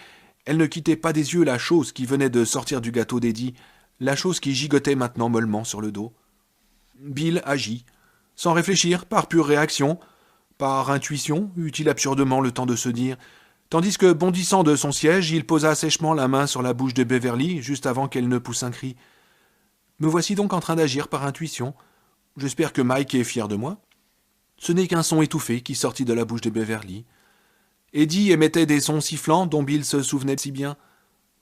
Elle ne quittait pas des yeux la chose qui venait de sortir du gâteau d'Eddie, la chose qui gigotait maintenant mollement sur le dos. Bill agit, sans réfléchir, par pure réaction, par intuition, eut-il absurdement le temps de se dire, tandis que, bondissant de son siège, il posa sèchement la main sur la bouche de Beverly, juste avant qu'elle ne pousse un cri. Me voici donc en train d'agir par intuition. J'espère que Mike est fier de moi. Ce n'est qu'un son étouffé qui sortit de la bouche de Beverly. Eddie émettait des sons sifflants dont Bill se souvenait si bien.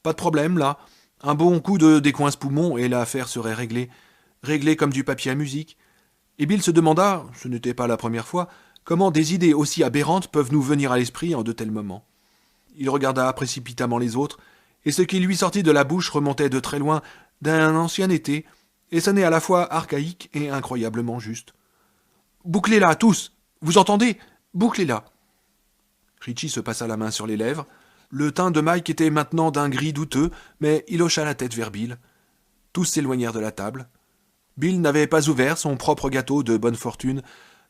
Pas de problème, là. Un bon coup de décoince-poumon et l'affaire serait réglée. Réglée comme du papier à musique. Et Bill se demanda, ce n'était pas la première fois, comment des idées aussi aberrantes peuvent nous venir à l'esprit en de tels moments. Il regarda précipitamment les autres, et ce qui lui sortit de la bouche remontait de très loin, d'un ancien été, et sonnait à la fois archaïque et incroyablement juste. « Bouclez-la, tous! Vous entendez? Bouclez-la !» Richie se passa la main sur les lèvres. Le teint de Mike était maintenant d'un gris douteux, mais il hocha la tête vers Bill. Tous s'éloignèrent de la table. Bill n'avait pas ouvert son propre gâteau de bonne fortune,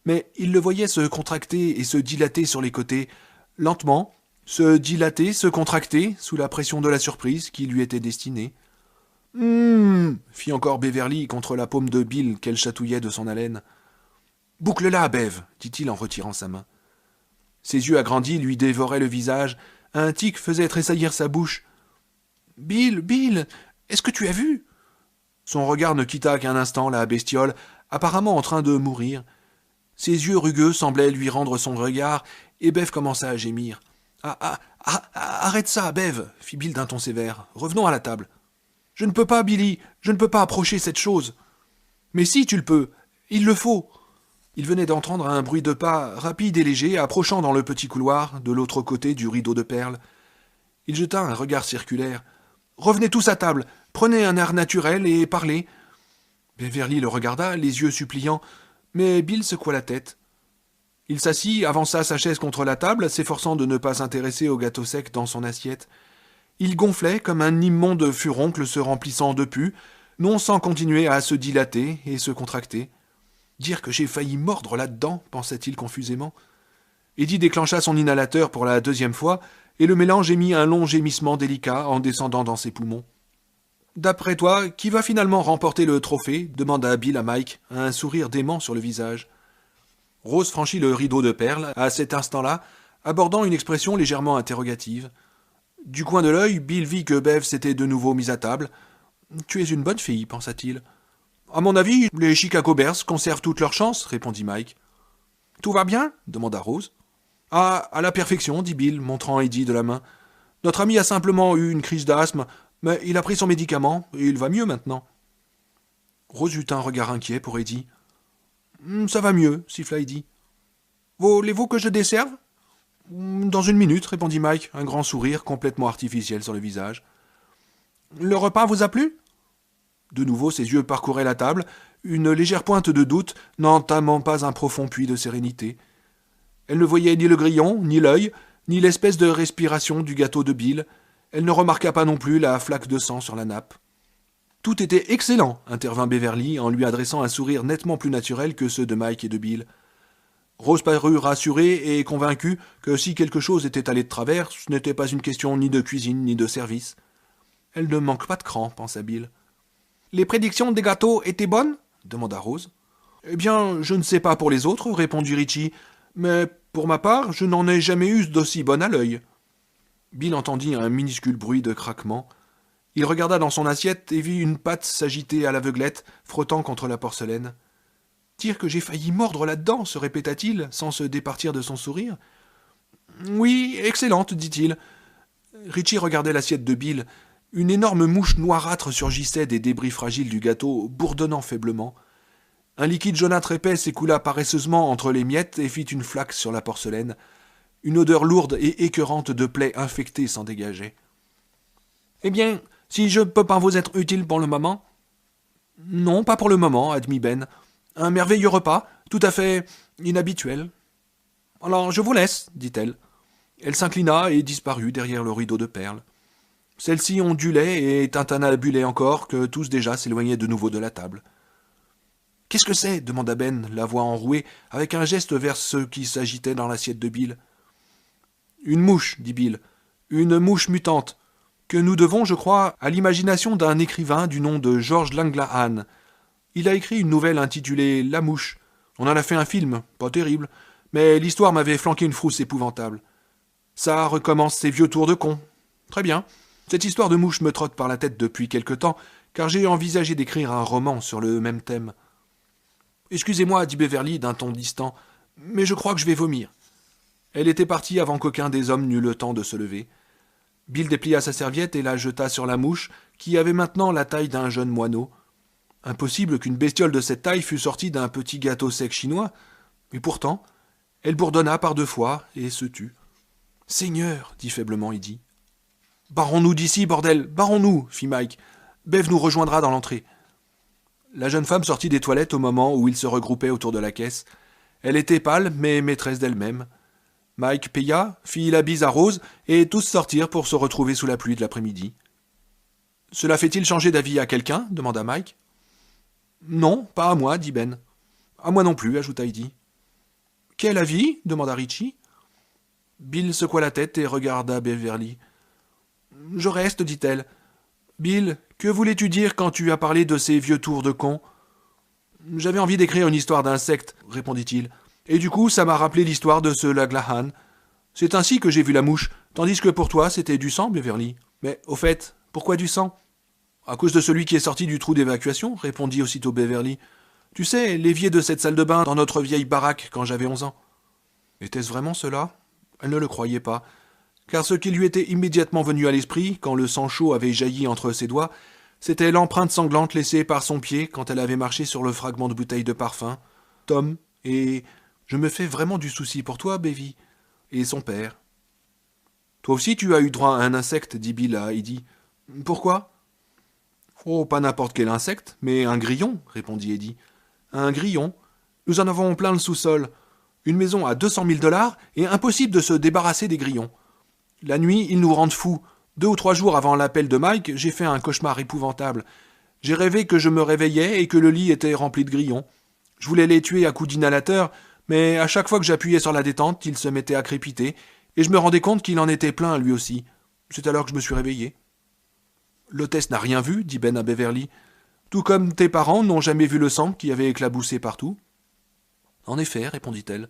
mais il le voyait se contracter et se dilater sur les côtés, lentement, se dilater, se contracter, sous la pression de la surprise qui lui était destinée. « fit encore Beverly contre la paume de Bill qu'elle chatouillait de son haleine. « Boucle-la, Bev, dit-il en retirant sa main. Ses yeux agrandis lui dévoraient le visage, un tic faisait tressaillir sa bouche. « Bill, est-ce que tu as vu ?» Son regard ne quitta qu'un instant la bestiole, apparemment en train de mourir. Ses yeux rugueux semblaient lui rendre son regard, et Bev commença à gémir. « Arrête ça, Bev, fit Bill d'un ton sévère. Revenons à la table. Je ne peux pas, Billy, je ne peux pas approcher cette chose. Mais si, tu le peux, il le faut. Il venait d'entendre un bruit de pas rapide et léger approchant dans le petit couloir, de l'autre côté du rideau de perles. Il jeta un regard circulaire. Revenez tous à table, prenez un air naturel et parlez. Beverly le regarda, les yeux suppliants, mais Bill secoua la tête. Il s'assit, avança sa chaise contre la table, s'efforçant de ne pas s'intéresser au gâteau sec dans son assiette. Il gonflait comme un immonde furoncle se remplissant de pus, non sans continuer à se dilater et se contracter. Dire que j'ai failli mordre là-dedans, pensait-il confusément. Eddie déclencha son inhalateur pour la 2e fois, et le mélange émit un long gémissement délicat en descendant dans ses poumons. « D'après toi, qui va finalement remporter le trophée ?» demanda Bill à Mike, un sourire dément sur le visage. Rose franchit le rideau de perles, à cet instant-là, abordant une expression légèrement interrogative. Du coin de l'œil, Bill vit que Bev s'était de nouveau mise à table. « Tu es une bonne fille, pensa-t-il. »« À mon avis, les Chicago Bears conservent toutes leurs chances, répondit Mike. « Tout va bien ?» demanda Rose. « Ah, à la perfection, dit Bill, montrant Eddie de la main. Notre ami a simplement eu une crise d'asthme, mais il a pris son médicament, et il va mieux maintenant. » Rose eut un regard inquiet pour Eddie. « Ça va mieux, siffla Eddie. Voulez-vous que je desserve ? » Dans 1 minute, répondit Mike, un grand sourire complètement artificiel sur le visage. Le repas vous a plu ? De nouveau, ses yeux parcouraient la table, une légère pointe de doute n'entamant pas un profond puits de sérénité. Elle ne voyait ni le grillon, ni l'œil, ni l'espèce de respiration du gâteau de Bill. Elle ne remarqua pas non plus la flaque de sang sur la nappe. Tout était excellent, intervint Beverly en lui adressant un sourire nettement plus naturel que ceux de Mike et de Bill. Rose parut rassurée et convaincue que si quelque chose était allé de travers, ce n'était pas une question ni de cuisine ni de service. Elle ne manque pas de cran, pensa Bill. Les prédictions des gâteaux étaient bonnes ? demanda Rose. Eh bien, je ne sais pas pour les autres, répondit Richie, mais pour ma part, je n'en ai jamais eu d'aussi bonne à l'œil. Bill entendit un minuscule bruit de craquement. Il regarda dans son assiette et vit une pâte s'agiter à l'aveuglette, frottant contre la porcelaine. Dire que j'ai failli mordre là-dedans, se répéta-t-il, sans se départir de son sourire. Oui, excellente, dit-il. Richie regardait l'assiette de Bill. Une énorme mouche noirâtre surgissait des débris fragiles du gâteau, bourdonnant faiblement. Un liquide jaunâtre épais s'écoula paresseusement entre les miettes et fit une flaque sur la porcelaine. Une odeur lourde et écœurante de plaies infectées s'en dégageait. « Eh bien, si je peux pas vous être utile pour le moment… »« Non, pas pour le moment, admit Ben. Un merveilleux repas, tout à fait inhabituel. »« Alors, je vous laisse, dit-elle. Elle s'inclina et disparut derrière le rideau de perles. Celle-ci ondulait et tintinabulait encore que tous déjà s'éloignaient de nouveau de la table. « Qu'est-ce que c'est » demanda Ben, la voix enrouée, avec un geste vers ceux qui s'agitaient dans l'assiette de Bill. « Une mouche, dit Bill. Une mouche mutante, que nous devons, je crois, à l'imagination d'un écrivain du nom de George Langlahan. Il a écrit une nouvelle intitulée La Mouche. On en a fait un film, pas terrible, mais l'histoire m'avait flanqué une frousse épouvantable. Ça recommence ses vieux tours de con. Très bien. Cette histoire de mouche me trotte par la tête depuis quelque temps, car j'ai envisagé d'écrire un roman sur le même thème. Excusez-moi, dit Beverly d'un ton distant, mais je crois que je vais vomir. Elle était partie avant qu'aucun des hommes n'eût le temps de se lever. Bill déplia sa serviette et la jeta sur la mouche, qui avait maintenant la taille d'un jeune moineau. Impossible qu'une bestiole de cette taille fût sortie d'un petit gâteau sec chinois, et pourtant, elle bourdonna par 2 fois et se tut. « Seigneur, dit faiblement Edie. « Barrons-nous d'ici, bordel, barrons-nous, fit Mike. Bev nous rejoindra dans l'entrée. » La jeune femme sortit des toilettes au moment où ils se regroupaient autour de la caisse. Elle était pâle, mais maîtresse d'elle-même. Mike paya, fit la bise à Rose, et tous sortirent pour se retrouver sous la pluie de l'après-midi. « Cela fait-il changer d'avis à quelqu'un » demanda Mike. « Non, pas à moi, dit Ben. « À moi non plus, ajouta Edie. »« Quel avis » demanda Richie. Bill secoua la tête et regarda Beverly. « Je reste, dit-elle. Bill, que voulais-tu dire quand tu as parlé de ces vieux tours de con ?»« J'avais envie d'écrire une histoire d'insecte, répondit-il. Et du coup, ça m'a rappelé l'histoire de ce Langlahan. C'est ainsi que j'ai vu la mouche, tandis que pour toi, c'était du sang, Beverly. Mais, au fait, pourquoi du sang ? À cause de celui qui est sorti du trou d'évacuation, répondit aussitôt Beverly. Tu sais, l'évier de cette salle de bain dans notre vieille baraque quand j'avais 11 ans. Était-ce vraiment cela ? Elle ne le croyait pas, car ce qui lui était immédiatement venu à l'esprit, quand le sang chaud avait jailli entre ses doigts, c'était l'empreinte sanglante laissée par son pied quand elle avait marché sur le fragment de bouteille de parfum. Tom, et je me fais vraiment du souci pour toi, Bévy, et son père. Toi aussi tu as eu droit à un insecte, dit Bill à Edie. Pourquoi ? Oh, pas n'importe quel insecte, mais un grillon, répondit Edie. Un grillon ? Nous en avons plein le sous-sol. Une maison à 200 000 $ et impossible de se débarrasser des grillons. La nuit, ils nous rendent fous. 2 ou 3 jours avant l'appel de Mike, j'ai fait un cauchemar épouvantable. J'ai rêvé que je me réveillais et que le lit était rempli de grillons. Je voulais les tuer à coups d'inhalateur, mais à chaque fois que j'appuyais sur la détente, ils se mettaient à crépiter, et je me rendais compte qu'il en était plein lui aussi. C'est alors que je me suis réveillé. L'hôtesse n'a rien vu, dit Ben à Beverly. Tout comme tes parents n'ont jamais vu le sang qui avait éclaboussé partout. En effet, répondit-elle.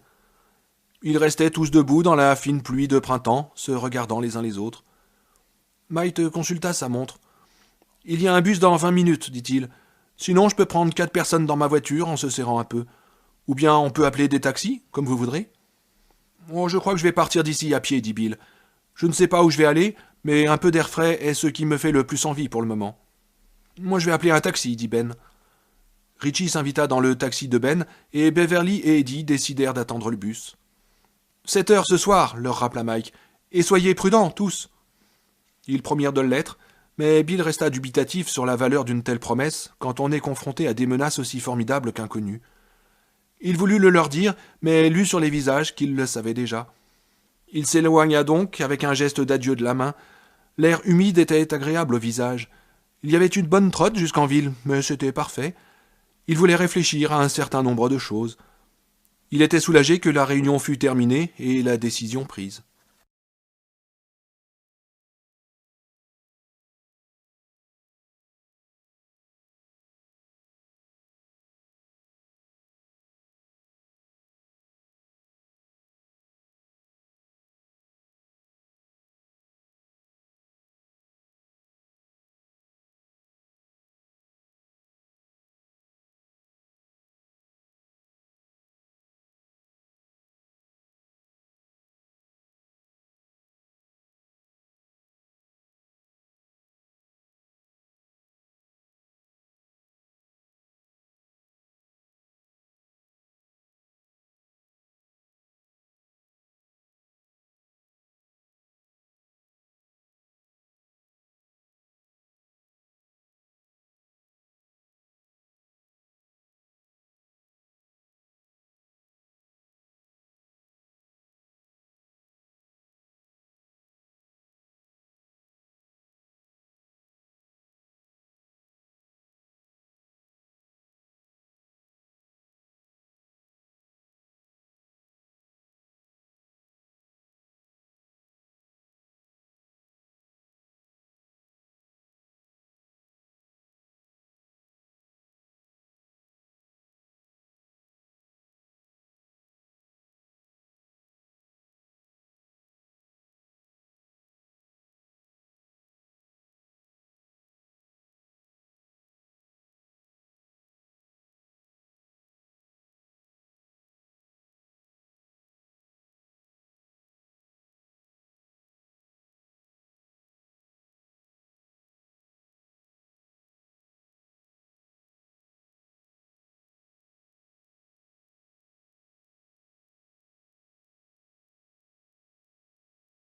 Ils restaient tous debout dans la fine pluie de printemps, se regardant les uns les autres. Mike consulta sa montre. « Il y a un bus dans 20 minutes, dit-il. Sinon, je peux prendre 4 personnes dans ma voiture en se serrant un peu. Ou bien on peut appeler des taxis, comme vous voudrez. »« Oh, je crois que je vais partir d'ici à pied, dit Bill. Je ne sais pas où je vais aller, mais un peu d'air frais est ce qui me fait le plus envie pour le moment. »« Moi, je vais appeler un taxi, dit Ben. » Richie s'invita dans le taxi de Ben, et Beverly et Edie décidèrent d'attendre le bus. « 7 heures ce soir, leur rappela Mike, et soyez prudents, tous. » Ils promirent de l'être, mais Bill resta dubitatif sur la valeur d'une telle promesse quand on est confronté à des menaces aussi formidables qu'inconnues. Il voulut le leur dire, mais lut sur les visages qu'ils le savaient déjà. Il s'éloigna donc avec un geste d'adieu de la main. L'air humide était agréable au visage. Il y avait une bonne trotte jusqu'en ville, mais c'était parfait. Il voulait réfléchir à un certain nombre de choses. Il était soulagé que la réunion fût terminée et la décision prise.